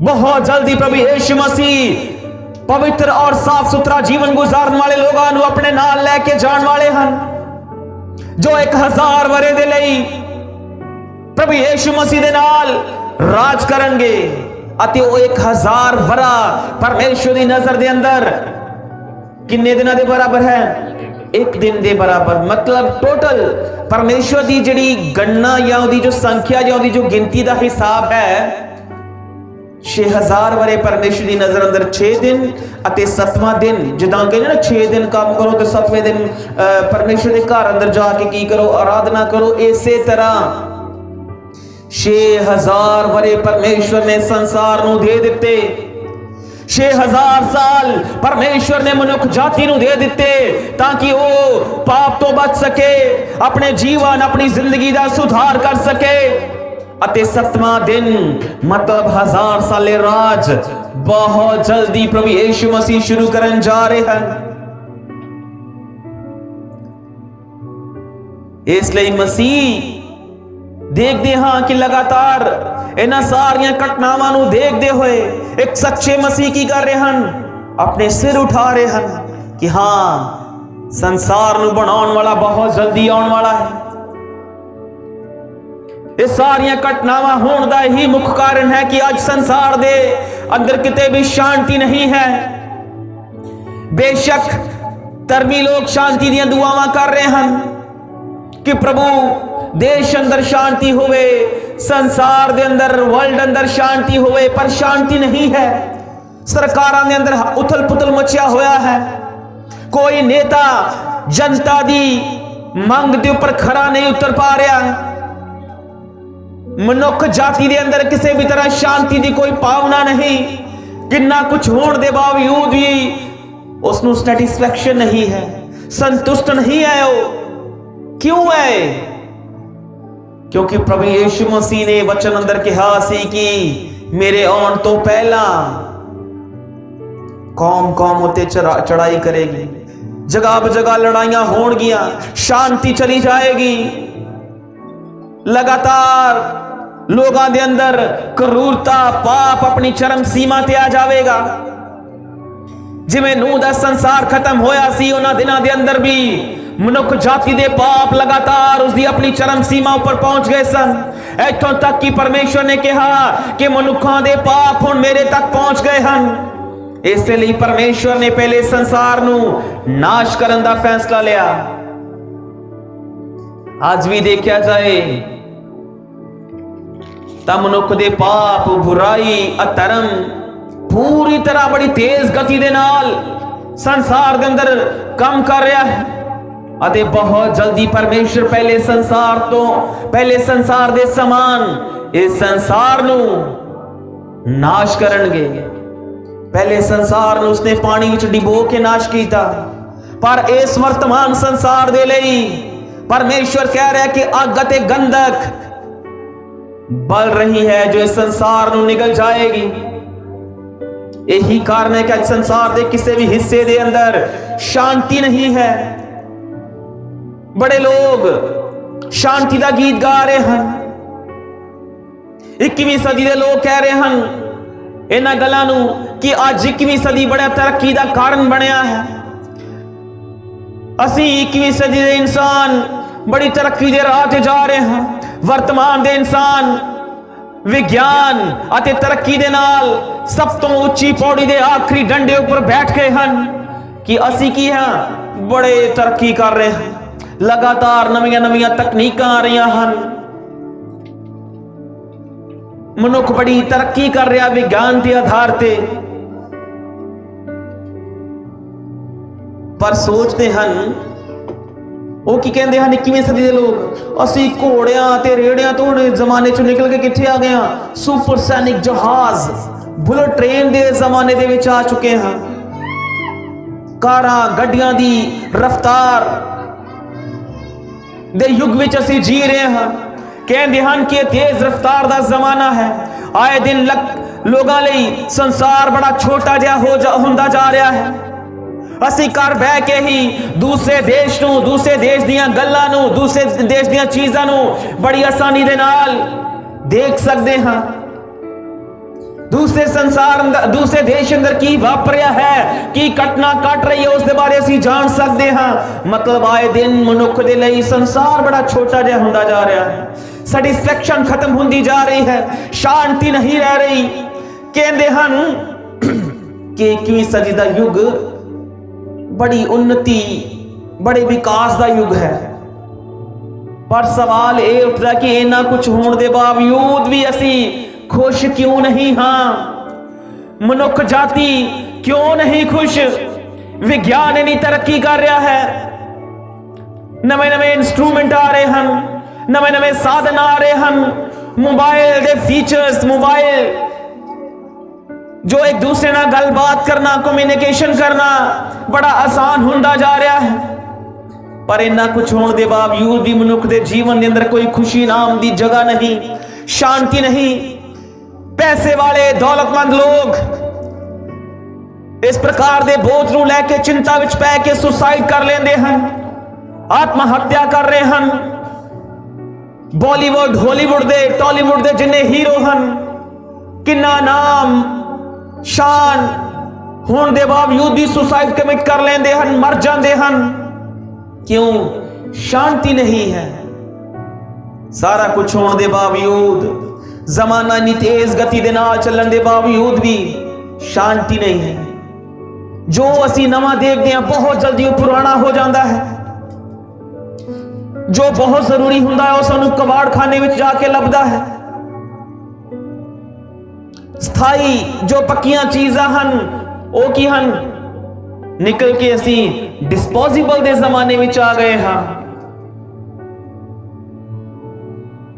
बहुत जल्दी प्रभु यीशु मसीह पवित्र और साफ सुथरा जीवन गुजारन वाले लोगों को अपने नाल लेके जान वाले हैं, जो 1000 वरे दे लई प्रभु यीशु मसीह दे नाल राज करनगे। अते वो 1000 वरा परमेश्वर दी नजर दे अंदर किन्ने दिनां दे बराबर है? 1 दिन दे बराबर। मतलब टोटल परमेश्वर दी जिहड़ी गणना या उहदी जो संख्या या उहदी जो गिनती दा हिसाब है, 6000 वरे परमेश्वर दी नजर अंदर 6 दिन अते 7वां दिन, जिदां कहने ना 6 दिन काम करो तो 7वें दिन परमेश्वर दे घर अंदर जाके की करो? आराधना करो। इसे तरह 6000 वरे परमेश्वर ने संसार नूं दे दिते। 6000 साल परमेश्वर ने मनुख जाति नूं दे दिते ताकि वो पाप तो बच सके, अपने जीवन अपनी जिंदगी दा सुधार कर सके। अते 7वां दिन मतलब 1000 साले राज बहुत जल्दी प्रभु यीशु मसीह शुरू करन जा रहे हैं। इसलिए मसीह देखते हाँ कि लगातार इन्हां सारियां घटनावां नूं देखते हुए एक सच्चे मसीह की कर रहे हैं? अपने सिर उठा रहे हैं कि हाँ, संसार नूं बनाउण वाला बहुत जल्दी आउण वाला है। ਇਹ ਸਾਰੀਆਂ ਘਟਨਾਵਾਂ ਹੋਣ ਦਾ ਹੀ ਮੁੱਖ ਕਾਰਨ ਹੈ ਕਿ ਅੱਜ ਸੰਸਾਰ ਦੇ ਅੰਦਰ ਕਿਤੇ ਵੀ ਸ਼ਾਂਤੀ ਨਹੀਂ ਹੈ। ਬੇਸ਼ੱਕ ਧਰਮੀ ਲੋਕ ਸ਼ਾਂਤੀ ਦੀਆਂ ਦੁਆਵਾਂ ਕਰ ਰਹੇ ਹਨ ਕਿ ਪ੍ਰਭੂ ਦੇਸ਼ ਅੰਦਰ ਸ਼ਾਂਤੀ ਹੋਵੇ, ਸੰਸਾਰ ਦੇ ਅੰਦਰ, ਵਰਲਡ ਅੰਦਰ ਸ਼ਾਂਤੀ ਹੋਵੇ, ਪਰ ਸ਼ਾਂਤੀ ਨਹੀਂ ਹੈ। ਸਰਕਾਰਾਂ ਦੇ ਅੰਦਰ ਉਥਲ ਪੁਥਲ ਮਚਿਆ ਹੋਇਆ ਹੈ। ਕੋਈ ਨੇਤਾ ਜਨਤਾ ਦੀ ਮੰਗ ਦੇ ਉੱਪਰ ਖਰਾ ਨਹੀਂ ਉਤਰ ਪਾ ਰਿਹਾ। ਮਨੁੱਖ ਜਾਤੀ ਦੇ ਅੰਦਰ ਕਿਸੇ ਵੀ ਤਰ੍ਹਾਂ ਸ਼ਾਂਤੀ ਦੀ ਕੋਈ ਭਾਵਨਾ ਨਹੀਂ। ਕਿੰਨਾ ਕੁਝ ਹੋਣ ਦੇ ਬਾਵਜੂਦ ਵੀ ਉਸ ਨੂੰ ਸੈਟੀਸਫੈਕਸ਼ਨ ਨਹੀਂ ਹੈ, ਸੰਤੁਸ਼ਟ ਨਹੀਂ ਹੈ। ਉਹ ਕਿਉਂ ਹੈ? ਕਿਉਂਕਿ ਪ੍ਰਭੂ ਯਿਸੂ ਮਸੀਹ ਨੇ ਵਚਨ ਅੰਦਰ ਕਿਹਾ ਸੀ ਕਿ ਮੇਰੇ ਆਉਣ ਤੋਂ ਪਹਿਲਾਂ ਕੌਮ ਉੱਤੇ ਚੜਾਈ ਕਰੇਗੀ, ਜਗ੍ਹਾ ਬਜਗ੍ਹਾ ਲੜਾਈਆਂ ਹੋਣਗੀਆਂ, ਸ਼ਾਂਤੀ ਚਲੀ ਜਾਏਗੀ। ਲਗਾਤਾਰ ਲੋਕਾਂ ਦੇ ਅੰਦਰ ਕਰੂਰਤਾ, ਪਾਪ ਆਪਣੀ ਚਰਮ ਸੀਮਾ ਤੇ ਆ ਜਾਵੇਗਾ। ਜਿਵੇਂ ਨੂਹ ਦਾ ਸੰਸਾਰ ਖਤਮ ਹੋਇਆ ਸੀ, ਉਹਨਾਂ ਦਿਨਾਂ ਦੇ ਅੰਦਰ ਵੀ ਮਨੁੱਖ ਜਾਤੀ ਦੇ ਪਾਪ ਲਗਾਤਾਰ ਉਸਦੀ ਆਪਣੀ ਚਰਮ ਸੀਮਾ ਉੱਪਰ ਪਹੁੰਚ ਗਏ ਸਨ। ਇੱਥੋਂ ਤੱਕ ਕਿ ਪਰਮੇਸ਼ਵਰ ਨੇ ਕਿਹਾ ਕਿ ਮਨੁੱਖਾਂ ਦੇ ਪਾਪ ਹੁਣ ਮੇਰੇ ਤੱਕ ਪਹੁੰਚ ਗਏ ਹਨ। ਇਸ ਲਈ ਪਰਮੇਸ਼ਵਰ ਨੇ ਪਹਿਲੇ ਸੰਸਾਰ ਨੂੰ ਨਾਸ਼ ਕਰਨ ਦਾ ਫੈਸਲਾ ਲਿਆ। ਅੱਜ ਵੀ ਦੇਖਿਆ ਜਾਏ ਤਾਂ ਮਨੁੱਖ ਦੇ ਪਾਪ, ਬੁਰਾਈ, ਅਧਰਮ ਪੂਰੀ ਤਰ੍ਹਾਂ ਬੜੀ ਤੇਜ਼ ਗਤੀ ਦੇ ਨਾਲ ਸੰਸਾਰ ਦੇ ਅੰਦਰ ਕੰਮ ਕਰ ਰਿਹਾ ਹੈ ਅਤੇ ਬਹੁਤ ਜਲਦੀ ਪਰਮੇਸ਼ਵਰ ਪਹਿਲੇ ਸੰਸਾਰ ਦੇ ਸਮਾਨ ਇਸ ਸੰਸਾਰ ਨੂੰ ਨਾਸ਼ ਕਰਨਗੇ। ਪਹਿਲੇ ਸੰਸਾਰ ਨੂੰ ਉਸਨੇ ਪਾਣੀ ਵਿੱਚ ਡਿਬੋ ਕੇ ਨਾਸ਼ ਕੀਤਾ, ਪਰ ਇਸ ਵਰਤਮਾਨ ਸੰਸਾਰ ਦੇ ਲਈ ਪਰਮੇਸ਼ਵਰ ਕਹਿ ਰਿਹਾ ਕਿ ਅੱਗ ਅਤੇ ਗੰਧਕ ਬਲ ਰਹੀ ਹੈ ਜੋ ਇਸ ਸੰਸਾਰ ਨੂੰ ਨਿਗਲ ਜਾਏਗੀ। यही कारण है कि आज संसार के किसी भी हिस्से के अंदर शांति नहीं है। बड़े लोग शांति का गीत गा रहे हैं। 21वीं सदी के लोग कह रहे हैं इन्हां गल्लां नूं कि आज 21वीं सदी बड़ा तरक्की का कारण बनया है। असी 21वीं सदी के इंसान बड़ी तरक्की के राह ते जा रहे हैं। वर्तमान के इंसान विज्ञान ਅਤੇ ਤਰੱਕੀ ਦੇ ਨਾਲ ਸਭ ਤੋਂ ਉੱਚੀ ਪੌੜੀ ਦੇ ਆਖਰੀ ਡੰਡੇ ਉੱਪਰ ਬੈਠ ਗਏ ਹਨ ਕਿ ਅਸੀਂ ਕੀ ਹਾਂ, ਬੜੇ ਤਰੱਕੀ ਕਰ ਰਹੇ ਹਾਂ। ਲਗਾਤਾਰ ਨਵੀਆਂ ਤਕਨੀਕਾਂ ਆ ਰਹੀਆਂ ਹਨ। ਮਨੁੱਖ ਬੜੀ ਤਰੱਕੀ ਕਰ ਰਿਹਾ ਵਿਗਿਆਨ ਦੇ ਆਧਾਰ ਤੇ, ਪਰ ਸੋਚਦੇ ਹਨ ਉਹ ਕੀ ਕਹਿੰਦੇ ਹਨ 21ਵੀਂ ਸਦੀ ਦੇ ਲੋਕ, ਅਸੀਂ ਘੋੜਿਆਂ ਤੇ ਰੇੜਿਆਂ ਤੋਂ ਜ਼ਮਾਨੇ ਚੋਂ ਨਿਕਲ ਕੇ ਕਿੱਥੇ ਆ ਗਏ ਹਾਂ, ਸੁਪਰਸੋਨਿਕ ਜਹਾਜ਼, ਬੁਲਟ ਟ੍ਰੇਨ ਦੇ ਜ਼ਮਾਨੇ ਦੇ ਵਿੱਚ ਆ ਚੁੱਕੇ ਹਾਂ। ਕਾਰਾਂ, ਗੱਡੀਆਂ ਦੀ ਰਫ਼ਤਾਰ ਦੇ ਯੁੱਗ ਵਿੱਚ ਅਸੀਂ ਜੀ ਰਹੇ ਹਾਂ। ਕਹਿੰਦੇ ਹਨ ਕਿ ਤੇਜ਼ ਰਫ਼ਤਾਰ ਦਾ ਜ਼ਮਾਨਾ ਹੈ। ਆਏ ਦਿਨ ਲੋਕਾਂ ਲਈ ਸੰਸਾਰ ਬੜਾ ਛੋਟਾ ਜਿਹਾ ਹੁੰਦਾ ਜਾ ਰਿਹਾ ਹੈ। ਅਸੀਂ ਘਰ ਬਹਿ ਕੇ ਹੀ ਦੂਸਰੇ ਦੇਸ਼ ਨੂੰ, ਦੂਸਰੇ ਦੇਸ਼ ਦੀਆਂ ਗੱਲਾਂ ਨੂੰ, ਦੂਸਰੇ ਦੇਸ਼ ਦੀਆਂ ਚੀਜ਼ਾਂ ਨੂੰ ਬੜੀ ਆਸਾਨੀ ਦੇ ਨਾਲ ਦੇਖ ਸਕਦੇ ਹਾਂ। ਦੂਸਰੇ ਸੰਸਾਰ ਅੰਦਰ, ਦੂਸਰੇ ਦੇਸ਼ ਅੰਦਰ ਕੀ ਵਾਪਰ ਰਿਹਾ ਹੈ, ਕੀ ਘਟਨਾ ਘਟ ਰਹੀ ਹੈ, ਉਸ ਦੇ ਬਾਰੇ ਅਸੀਂ ਜਾਣ ਸਕਦੇ ਹਾਂ। ਮਤਲਬ ਆਏ ਦਿਨ ਮਨੁੱਖ ਦੇ ਲਈ ਸੰਸਾਰ ਬੜਾ ਛੋਟਾ ਜਿਹਾ ਹੁੰਦਾ ਜਾ ਰਿਹਾ ਹੈ। ਸੈਟੀਸਫੈਕਸ਼ਨ ਖਤਮ ਹੁੰਦੀ ਜਾ ਰਹੀ ਹੈ, ਸ਼ਾਂਤੀ ਨਹੀਂ ਰਹਿ ਰਹੀ। ਕਹਿੰਦੇ ਹਨ ਕਿ 21ਵੀਂ ਸਦੀ ਦਾ ਯੁੱਗ बड़ी उन्नति, बड़े विकास का युग है। पर सवाल ये उठता कि इन्ना कुछ होने के बावजूद भी असी खुश क्यों नहीं हाँ? मनुख जाति क्यों नहीं खुश? विज्ञान इन्नी तरक्की कर रहा है, नवे इंस्ट्रूमेंट आ रहे हैं, नवे साधन आ रहे हैं, मोबाइल के फीचर्स, मोबाइल जो एक दूसरे नाल गलबात करना, कम्युनिकेशन करना बड़ा आसान होंदा जा रहा है। पर इन्ना कुछ होने के बावजूद भी मनुख के जीवन के अंदर कोई खुशी नाम की जगह नहीं, शांति नहीं। पैसे वाले दौलतमंद लोग इस प्रकार के बोझ नूं लैके चिंता विच पै के सुसाइड कर लेंदे हन, आत्म हत्या कर रहे हैं। बॉलीवुड, हॉलीवुड दे, टॉलीवुड दे जिन्ने हीरो हन, किन्ना नाम शान होने के बावजूद भी सुसाइड कमिट कर लेंदे हन, मर जाते हैं। क्यों? शांति नहीं है। सारा कुछ होने के बावजूद, जमाना इन्नी तेज गति के नाल चलने के बावजूद भी शांति नहीं है। जो असी नवा देखते हैं बहुत जल्दी वो पुराना हो जाता है। जो बहुत जरूरी होंदा है वो सानू कबाड़खाने में जाके लभदा है। स्थाई जो पक्कियां चीज़ां हन वो की हन, निकल के असी डिस्पोजेबल के जमाने में आ गए हाँ।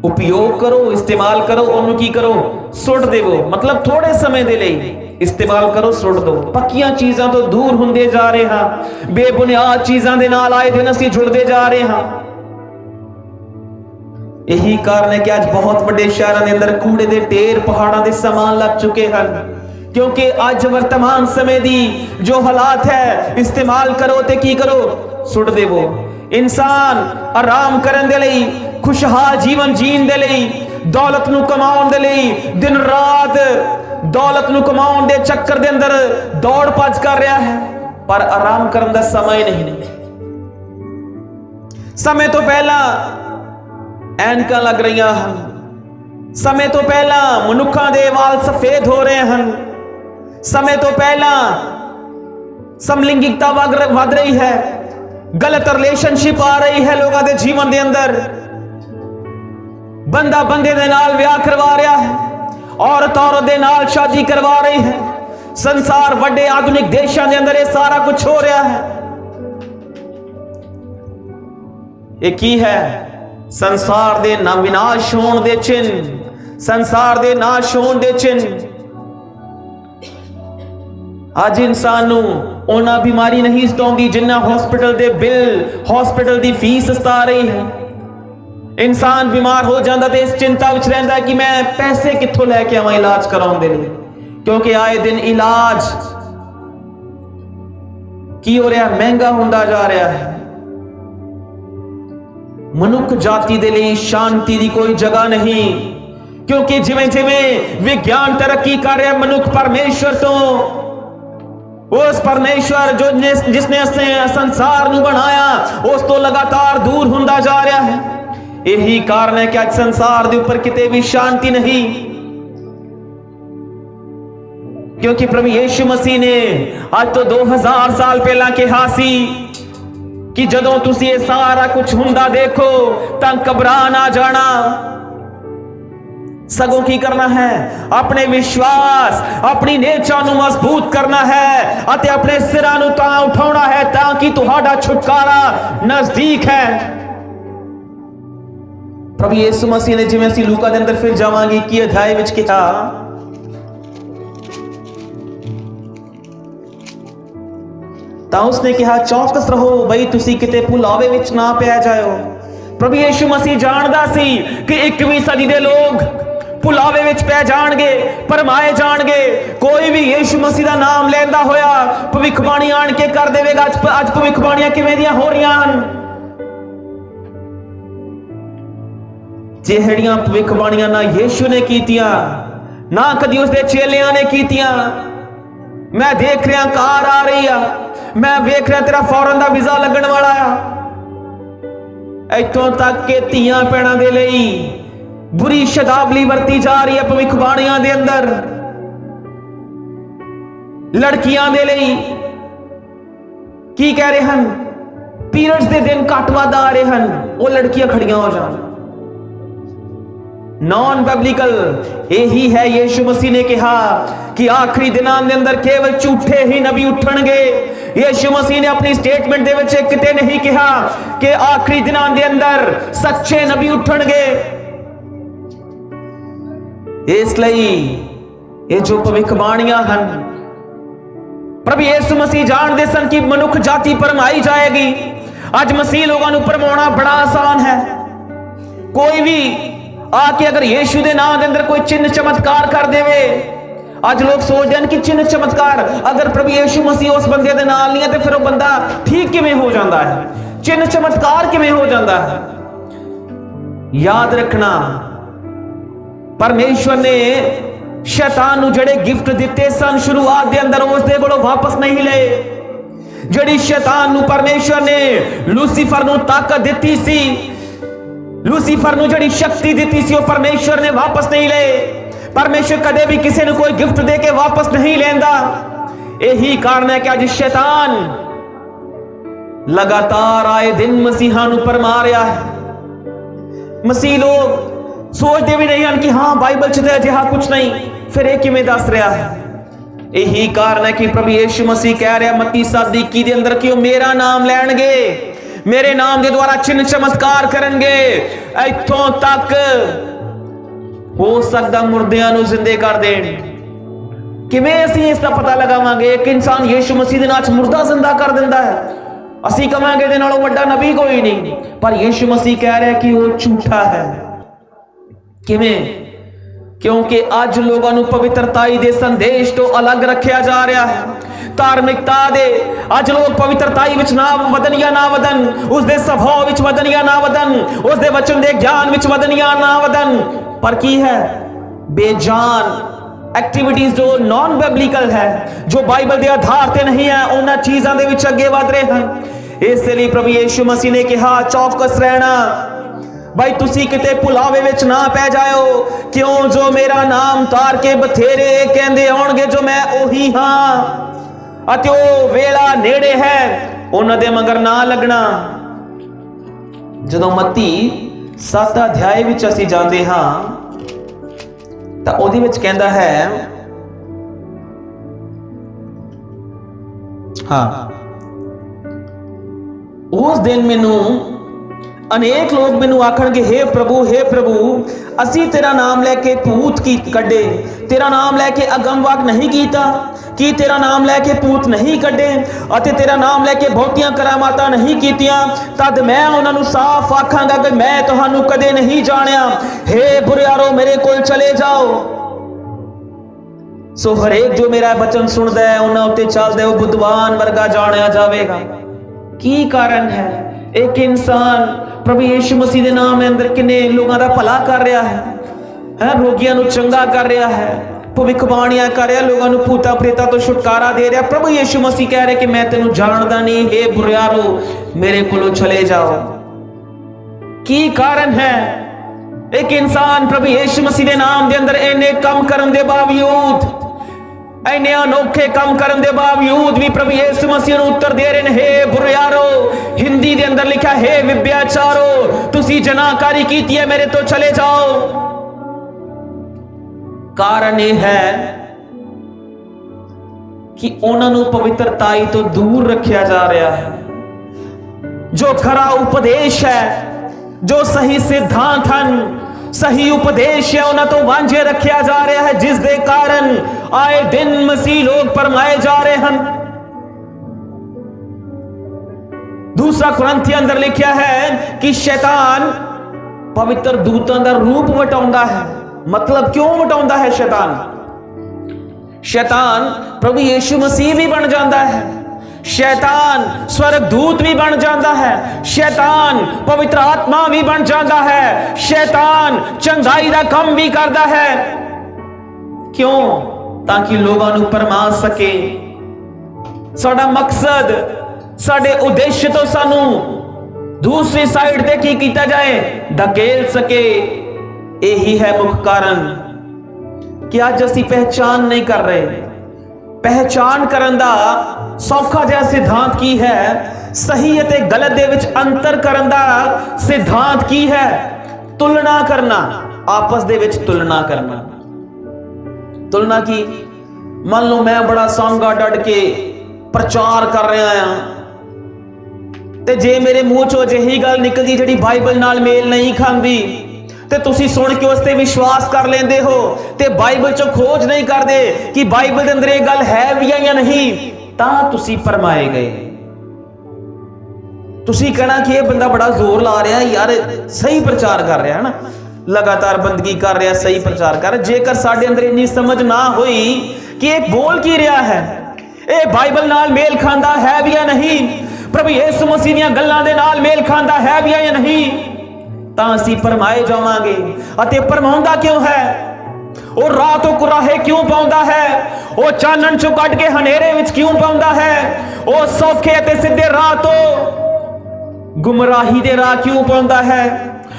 उपयोग करो, इस्तेमाल करो, उन्होंने की करो, सुट देवो, मतलब थोड़े समय दे लिए इस्तेमाल करो, सुट दो। पक्कियां चीज़ां तो दूर होंदे जा रहे हैं, बेबुनियाद चीज़ां दे नाल आए दिन असी जुड़ते जा रहे हैं। यही कारण है कि आज बहुत बड़े शहरों के अंदर कूड़े के ढेर पहाड़ों के समान लग चुके हैं, क्योंकि आज वर्तमान समय दी जो हालात है, इस्तेमाल करो ते की करो, सुट देवो। इंसान आराम करने दे लई, खुशहाल जीवन जीण दे लई, दौलत नू कमाउण दे लई दिन रात दौलत नू कमाउण दे चक्कर दे अंदर दौड़ भज कर रहा है, पर आराम करने का समय नहीं। समय तो पहला ਐਨਕਾਂ लग रही हैं, समय तो पहला मनुखा दे वाल सफेद हो रहे हैं, समय तो पहला समलिंगिकता वध रही है, गलत रिलेशनशिप आ रही है लोगों के जीवन के अंदर। बंदा बंदे दे नाल विआह करवा रहा है, औरत औरत दे नाल शादी करवा रही है। संसार वड्डे आधुनिक देशों के अंदर ये सारा कुछ हो रहा है। ये की है? संसार दे ना विनाश होने दे चिन्ह, संसार दे नाश होने दे चिन्ह। आज इंसान नू ओना बीमारी नहीं सताउंदी जिन्ना हॉस्पिटल दे बिल, हॉस्पिटल दी फीस सता रही है। इंसान बीमार हो जाता तो इस चिंता विच रहिंदा कि मैं पैसे कित्थों लैके आवां इलाज कराउण दे लई, क्योंकि आए दिन इलाज की हो रहा, महंगा होंदा जा रहा है। मनुख जाति दे लिए शांति की कोई जगह नहीं, क्योंकि जिमें जिमें विज्ञान तरक्की कर रहा है, मनुख परमेश्वर तो, उस परमेश्वर जो जिसने संसार नू बनाया उस तो लगातार दूर होंदा जा रहा है। यही कारण है कि आज संसार के ऊपर किते भी शांति नहीं, क्योंकि प्रभु यीशु मसीह ने आज तो 2000 साल पहला कहा सी कि जदों तुसी ये सारा कुछ हुंदा देखो तां घबरा ना जाना। सगों की करना है? अपने विश्वास, अपनी नेचा नू मजबूत करना है अते अपने सिरां नू तां उठाउणा है ताकि तुहाडा छुटकारा नजदीक है। प्रभु यीशु मसीह ने जिवें असीं लूका दे अंदर फिर जावांगे कि अध्याय विच कहा, तां उसने कहा चौकस रहो बई तुसी किते भुलावे विच ना पै जाओ। प्रभु यीशु मसीह जानदा सी कि 21वीं सदी दे लोग भुलावे विच पै जाणगे, भरमाए जाणगे। कोई भी यीशु मसीह दा नाम लेंदा होया भविखबाणी आण के कर देवेगा। अज भविखबाणियां किवें दियां हो रहीआं हन? ਜਿਹੜੀਆਂ ਭਵਿੱਖਬਾਣੀਆਂ ना यीशु ने कीतियां ना कदी उसके चेलियां ने कीतियां। मैं देख रहा कार आ रही आ, मैं वेख रहा तेरा फौरन दा वीजा लगन वाला आ। इतों तक के धीआं भैणां दे लई बुरी शब्दावली वरती जा रही है भविखबाणियां दे अंदर। लड़कियां दे लई की कह रहे हैं? पीरियड्स दे दिन घट वध आ रहे हैं, वो लड़कियां खड़ियां हो जान। नॉन बिब्लिकल यही है। यीशु मसीह ने कहा कि आखिरी दिनां दे अंदर केवल झूठे ही नबी उठणगे। यीशु मसीह ने अपनी स्टेटमेंट दे विच किते नहीं कहा कि आखिरी दिनां दे अंदर सच्चे नबी उठणगे। इसलिए ये जो भविखबाणियां हन, प्रभु यीशु मसीह जानते सन कि मनुख जाति भरमाई जाएगी। आज मसीह लोगों को भरमाना बड़ा आसान है। कोई भी आके अगर यीशु के नाम के अंदर कोई चिन्ह चमत्कार कर देवे, आज लोग सोचते हैं कि चिन्ह चमत्कार अगर प्रभु यीशु मसीह उस बंदे के नाल नहीं है तो फिर वो बंदा ठीक किवें हो जाता है, चिन्ह चमत्कार किवें हो जाता है? याद रखना, परमेश्वर ने शैतान नू जड़े गिफ्ट दिते सन शुरुआत के अंदर उसदे कोलों वापस नहीं ले। जड़ी शैतान नू परमेश्वर ने लूसीफर नू ताकत दिती सी, लूसीफर ਨੂੰ ਜਿਹੜੀ ਸ਼ਕਤੀ ਦਿੱਤੀ ਸੀ ਉਹ ਪਰਮੇਸ਼ਵਰ ਨੇ ਵਾਪਸ ਨਹੀਂ ਲਏ। ਪਰਮੇਸ਼ਵਰ ਕਦੇ ਵੀ ਕਿਸੇ ਨੂੰ ਕੋਈ ਗਿਫਟ ਦੇ ਕੇ ਵਾਪਸ ਨਹੀਂ ਲੈਂਦਾ। ਇਹੀ ਕਾਰਨ ਹੈ ਕਿ ਅੱਜ ਸ਼ੈਤਾਨ ਲਗਾਤਾਰ ਆਏ ਦਿਨ ਮਸੀਹਾਂ ਨੂੰ ਪਰਮਾ ਰਿਹਾ ਹੈ। ਮਸੀਹ ਲੋਕ ਸੋਚਦੇ ਵੀ ਨਹੀਂ ਹਨ ਕਿ ਹਾਂ ਬਾਈਬਲ 'ਚ ਤਾਂ ਅਜਿਹਾ ਕੁਝ ਨਹੀਂ, ਫਿਰ ਇਹ ਕਿਵੇਂ ਦੱਸ ਰਿਹਾ ਹੈ। ਇਹੀ ਕਾਰਨ ਹੈ ਕਿ ਪ੍ਰਭੂ ਯਿਸੂ ਮਸੀਹ ਕਹਿ ਰਿਹਾ ਮੱਤੀ 7:21 ਦੇ ਅੰਦਰ ਕਿ ਉਹ ਮੇਰਾ ਨਾਮ ਲੈਣਗੇ, ਮੇਰੇ ਨਾਮ ਦੇ ਦੁਆਰਾ ਚਿੰਨ ਚਮਤਕਾਰ ਕਰਨਗੇ। ਇੱਥੋਂ ਤੱਕ ਹੋ ਸਕਦਾ ਮੁਰਦਿਆਂ ਨੂੰ ਜ਼ਿੰਦੇ ਕਰ ਦੇਣ। ਕਿਵੇਂ ਅਸੀਂ ਇਸ ਦਾ ਪਤਾ ਲਗਾਵਾਂਗੇ? ਇੱਕ ਇਨਸਾਨ ਯਿਸੂ ਮਸੀਹ ਦੇ ਨਾਮ 'ਚ ਮੁਰਦਾ ਜ਼ਿੰਦਾ ਕਰ ਦਿੰਦਾ ਹੈ, ਅਸੀਂ ਕਹਾਂਗੇ ਇਹਦੇ ਨਾਲੋਂ ਵੱਡਾ ਨਬੀ ਕੋਈ ਨਹੀਂ, ਪਰ ਯਿਸੂ ਮਸੀਹ ਕਹਿ ਰਿਹਾ ਕਿ ਉਹ ਝੂਠਾ ਹੈ। ਕਿਵੇਂ? क्योंकि अज लोगों को पवित्रताई दे संदेश तो अलग रखा जा रहा है। धार्मिकता दे अज लोग पवित्रताई विच ना वधन या ना वधन, उसके स्वभाव विच वधन या ना वधन, उसके वचन के ज्ञान विच वधन या ना वधन, पर की है बेजान एक्टिविटीज जो नॉन बिबलिकल है, जो बाइबल के आधार से नहीं है, उन्होंने चीज़ों के विच अगे वध रहे हैं। इसलिए प्रभु यीशु मसीह ने कहा चौकस रहना भाई, तुसी किते भुलावे विच ना पै जाओ। क्यों? जो मेरा नाम तार के बथेरे कहंदे आउणगे जो मैं ओही हां, अते ओ वेला नेड़े है, उन्हां दे मगर ना लगना। जदों मत्ती 7 अध्याय विच असीं जांदे हां तां ओहदे विच कहंदा है हां उस दिन मैनू अनेक लोग मैनू आखणगे हे प्रभु असी तेरा नाम लैके भूत की कड्डे, तेरा नाम लैके अगमवाक नहीं कीता, कि तेरा नाम लैके भूत नहीं कड्डे, अते तेरा नाम लैके बहुतियां करामातां नहीं कीतियां। तद मैं उन्हां नूं साफ आखांगा कि मैं तुहानूं कदे नहीं जाणिया, हे बुरियारो मेरे कोल चले जाओ। सो हरेक जो मेरा वचन सुनदा है उन्हां उत्ते चलदा है वो बुद्धवान वर्गा जाणिया जावेगा। की कारण है? एक इंसान प्रभु यीशु मसीह के नाम के अंदर किन्ने लोगों का भला कर रहा है, रोगियों को चंगा कर रहा है, भविष्यवाणियां कर रहा, लोगों को भूता प्रेता तो छुटकारा दे रहा। प्रभु यीशु मसीह कह रहे कि मैं तेनू जानदा नहीं, हे बुरियारो मेरे कोलों चले जाओ। की कारण है? एक इंसान प्रभु यीशु मसीह के नाम के अंदर इन्ने कम करने के बावजूद, इन्ने अनोखे कम करने के बावजूद भी प्रभु यीशु मसीह नूं उत्तर दे रहे हैं हे बुरियारो। हिंदी के अंदर लिखा हे विभ्याचारो, तुसी जनाकारी की है, मेरे तो चले जाओ। कारण यह है कि उन्होंने पवित्रताई तो दूर रखा जा रहा है। जो खरा उपदेश है, जो सही सिद्धांत हैं, सही उपदेश है, उन्हें तो वांझे रखा जा रहा है, जिस दे कारण आए दिन मसीह लोग परमाए जा रहे हैं। दूसरा कुरिन्थियों अंदर लिखा है कि शैतान पवित्र दूतां दा रूप वटाउंदा है। मतलब क्यों वटाउंदा है? शैतान प्रभु यीशु मसीह भी बन जाता है, शैतान स्वर्गदूत भी बन जाता है, शैतान पवित्र आत्मा भी बन जाता है, शैतान चंगाई का काम भी करता है। क्यों? ताकि लोगों को भरमा सके। साडा मकसद, साडे उद्देश्य तो सानू दूसरी साइड ते की कीता जाए, धकेल सके। यही है मुख्य कारण कि आज असीं पहचान नहीं कर रहे। पहचान करन दा सौखा जिहा सिद्धांत की है? सही अते गलत दे विच अंतर करन दा सिद्धांत की है? तुलना करना, आपस दे विच तुलना करना। तुलना की? मान लो मैं बड़ा सांगा डट के प्रचार कर रहा हां ते जे मेरे मुंह चों अजिही गल निकलदी जिहड़ी बाइबल नाल मेल नहीं खांदी ते तुसी सुन के उस ते विश्वास कर लेंदे हो ते बाइबल चों खोज नहीं करदे कि बाइबल दे अंदर ये गल है भी है या नहीं, तां तुसी फरमाए गए। तुसी कहना कि ये बंदा बड़ा जोर ला रहा है, यार सही प्रचार कर रहा है ना, लगातार बंदगी कर रहा, सही प्रचार कर रहा। जेकर साडे अंदर इन्नी समझ ना हुई कि ये बोल की रहा है, ये बाइबल नाल मेल खांदा है भी या नहीं, प्रभु यीशु मसीह दीयां गल्लां दे नाल मेल खांदा है भी या नहीं, तां असीं परमाए जावांगे। अते परमाउंदा क्यों है? वो रातों कुराहे क्यों पाउंदा है? वो चानन चों कट के हनेरे विच क्यों पाउंदा है? वो सौखे अते सीधे राह तो गुमराही दे राह क्यों पाउंदा है?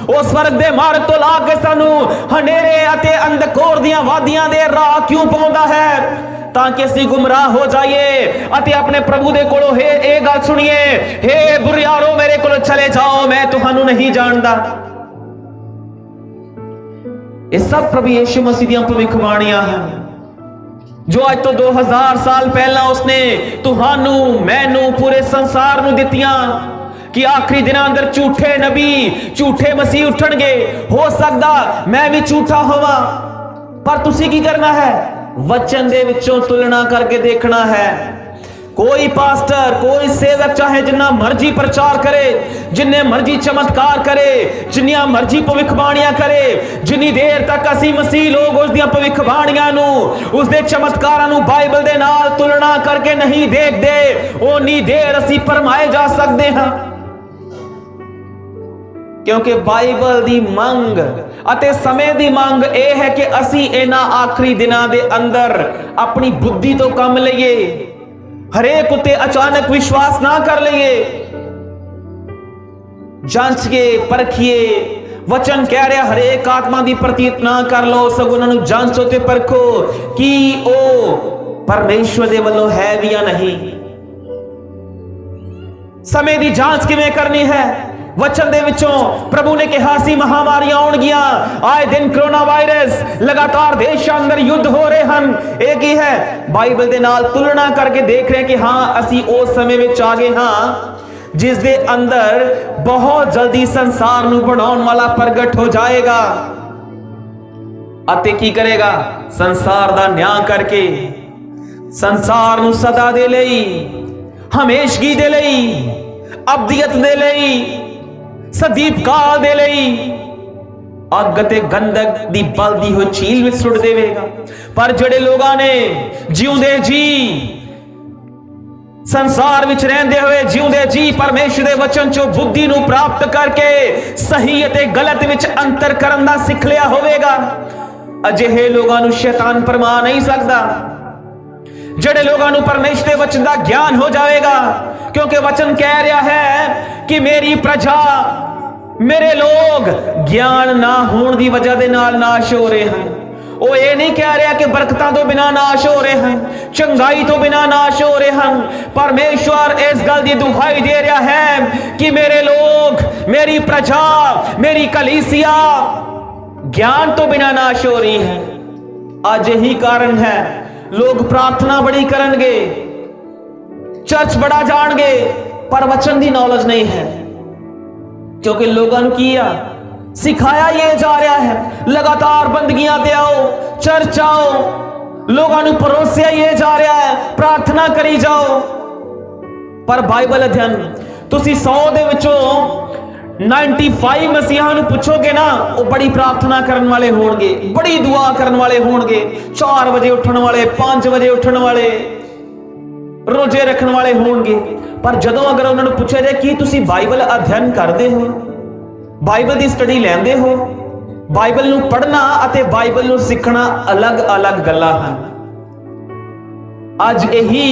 ਉਹ ਸਵਰਗ ਦੇ ਮਾਰਗ ਤੋਂ ਲਾ ਕੇ ਸਾਨੂੰ ਹਨੇਰੇ ਅਤੇ ਅੰਧਕਾਰ ਦੀਆਂ ਵਾਦੀਆਂ ਦੇ ਰਾਹ ਕਿਉਂ ਪਾਉਂਦਾ ਹੈ? ਤਾਂ ਕਿ ਅਸੀਂ ਗੁੰਮਰਾਹ ਹੋ ਜਾਈਏ ਅਤੇ ਆਪਣੇ ਪ੍ਰਭੂ ਦੇ ਕੋਲੋਂ ਇਹ ਗੱਲ ਸੁਣੀਏ, ਹੇ ਬੁਰਿਆਰੋ ਮੇਰੇ ਕੋਲੋਂ ਚਲੇ ਜਾਓ, ਮੈਂ ਤੁਹਾਨੂੰ ਨਹੀਂ ਜਾਣਦਾ। ਇਹ ਸਭ ਪ੍ਰਭੂ ਯਿਸੂ ਮਸੀਹ ਦੀਆਂ ਭਵਿੱਖਬਾਣੀਆਂ ਹਨ ਜੋ ਅੱਜ ਤੋਂ 2000 ਸਾਲ ਪਹਿਲਾਂ ਉਸਨੇ ਤੁਹਾਨੂੰ, ਮੈਨੂੰ, ਪੂਰੇ ਸੰਸਾਰ ਨੂੰ ਦਿੱਤੀਆਂ ਕਿ ਆਖਰੀ ਦਿਨਾਂ ਅੰਦਰ ਝੂਠੇ ਨਬੀ, ਝੂਠੇ ਮਸੀਹ ਉੱਠਣਗੇ। ਹੋ ਸਕਦਾ ਮੈਂ ਵੀ ਝੂਠਾ ਹੋਵਾਂ, ਪਰ ਤੁਸੀਂ ਕੀ ਕਰਨਾ ਹੈ? वचन दे विचों तुलना करके देखना है। कोई पास्टर, कोई सेवक चाहे जिन्ना मर्जी प्रचार करे, जिन्ने मर्जी चमत्कार करे, जिन्नियां मर्जी भविष्यवाणियां करे, जिन्नी देर तक असी मसीह लोग उस दियां भविष्यवाणियां नू, उस दे चमत्कारां नू बाइबल दे नाल तुलना करके नहीं देखदे, ओनी देर असी भरमाए जा सकते हां। क्योंकि बाइबल दी मंग ਅਤੇ ਸਮੇਂ ਦੀ ਮੰਗ ਇਹ ਹੈ ਕਿ ਅਸੀਂ ਇਹਨਾਂ ਆਖਰੀ ਦਿਨਾਂ ਦੇ ਅੰਦਰ ਆਪਣੀ ਬੁੱਧੀ ਤੋਂ ਕੰਮ ਲਈਏ, ਹਰੇਕ ਉਤੇ ਅਚਾਨਕ ਵਿਸ਼ਵਾਸ ਨਾ ਕਰ ਲਈਏ, ਜਾਂਚੀਏ, ਪਰਖੀਏ। ਵਚਨ ਕਹਿ ਰਿਹਾ ਹਰੇਕ ਆਤਮਾ ਦੀ ਪ੍ਰਤੀਤ ਨਾ ਕਰ ਲਓ, ਸਗੋਂ ਉਹਨਾਂ ਨੂੰ ਜਾਂਚੋ ਤੇ ਪਰਖੋ ਕਿ ਉਹ ਪਰਮੇਸ਼ਵਰ ਦੇ ਵੱਲੋਂ ਹੈ ਵੀ ਜਾਂ ਨਹੀਂ। ਸਮੇਂ ਦੀ ਜਾਂਚ ਕਿਵੇਂ ਕਰਨੀ ਹੈ? वचन दे विचों प्रभु ने कहा सी महामारियां आउणगियां, आए दिन कोरोना वायरस, लगातार देशां अंदर युद्ध हो रहे हैं। एक ही है बाइबल दे नाल तुलना करके देख रहे हैं कि हाँ असी उस समय विच आ गए हाँ जिस दे अंदर बहुत जल्दी संसार नू बनाउण वाला प्रगट हो जाएगा अते की करेगा? संसार दा न्याय करके संसार नू सदा दे लई, हमेशगी दे लई, अबदियत दे लई, सदीप काल दे लई अग ते गंधक दी बलदी होई झील विच सुट देवेगा। पर जिहड़े लोगां ने जिउंदे जी संसार विच रहंदे होए जिउंदे जी परमेश्वर दे वचन चों बुद्धि नूं प्राप्त करके सही अते गलत विच अंतर करन दा सिख लिया होवेगा, अजिहे लोगां नूं शैतान भरमा नहीं सकदा। जिहड़े लोगां नूं परमेश्वर दे वचन दा ज्ञान हो जाएगा, क्योंकि वचन कह रहा है कि मेरी प्रजा, मेरे लोग ज्ञान ना होने की वजह दे नाल नाश हो रहे हैं। वो ये नहीं कह रहा कि बरकतां तो बिना नाश हो रहे हैं, चंगाई तो बिना नाश हो रहे हैं। परमेश्वर इस गल की दुहाई दे रहा है कि मेरे लोग, मेरी प्रजा, मेरी कलीसिया ज्ञान तो बिना नाश हो रही है। आज यही कारण है लोग प्रार्थना बड़ी करनगे, चर्च बड़ा जाणगे, पर वचन की नॉलेज नहीं है, क्योंकि लोगों ने किया सिखाया ये जा रहा है लगातार बंदगियां ते आओ, चर्च आओ, लोगों ने परोसिया ये जा रहा है प्रार्थना करी जाओ। पर बाइबल अध्ययन तुसी 100 दे विचों 95 मसीहां नूं पुछोगे ना, वो बड़ी प्रार्थना करने वाले होणगे, बड़ी दुआ करने वाले होणगे, 4 बजे उठण वाले, 5 बजे उठण वाले, रोजे रखने वाले होणगे। पर जदों अगर उन्होंने पूछा जाए कि तुसी बाइबल अध्ययन करते हो, बाइबल की स्टडी लेंदे हो, बाइबल नूं पढ़ना अते बाइबल नूं सीखना अलग अलग गल्लां हन। अज यही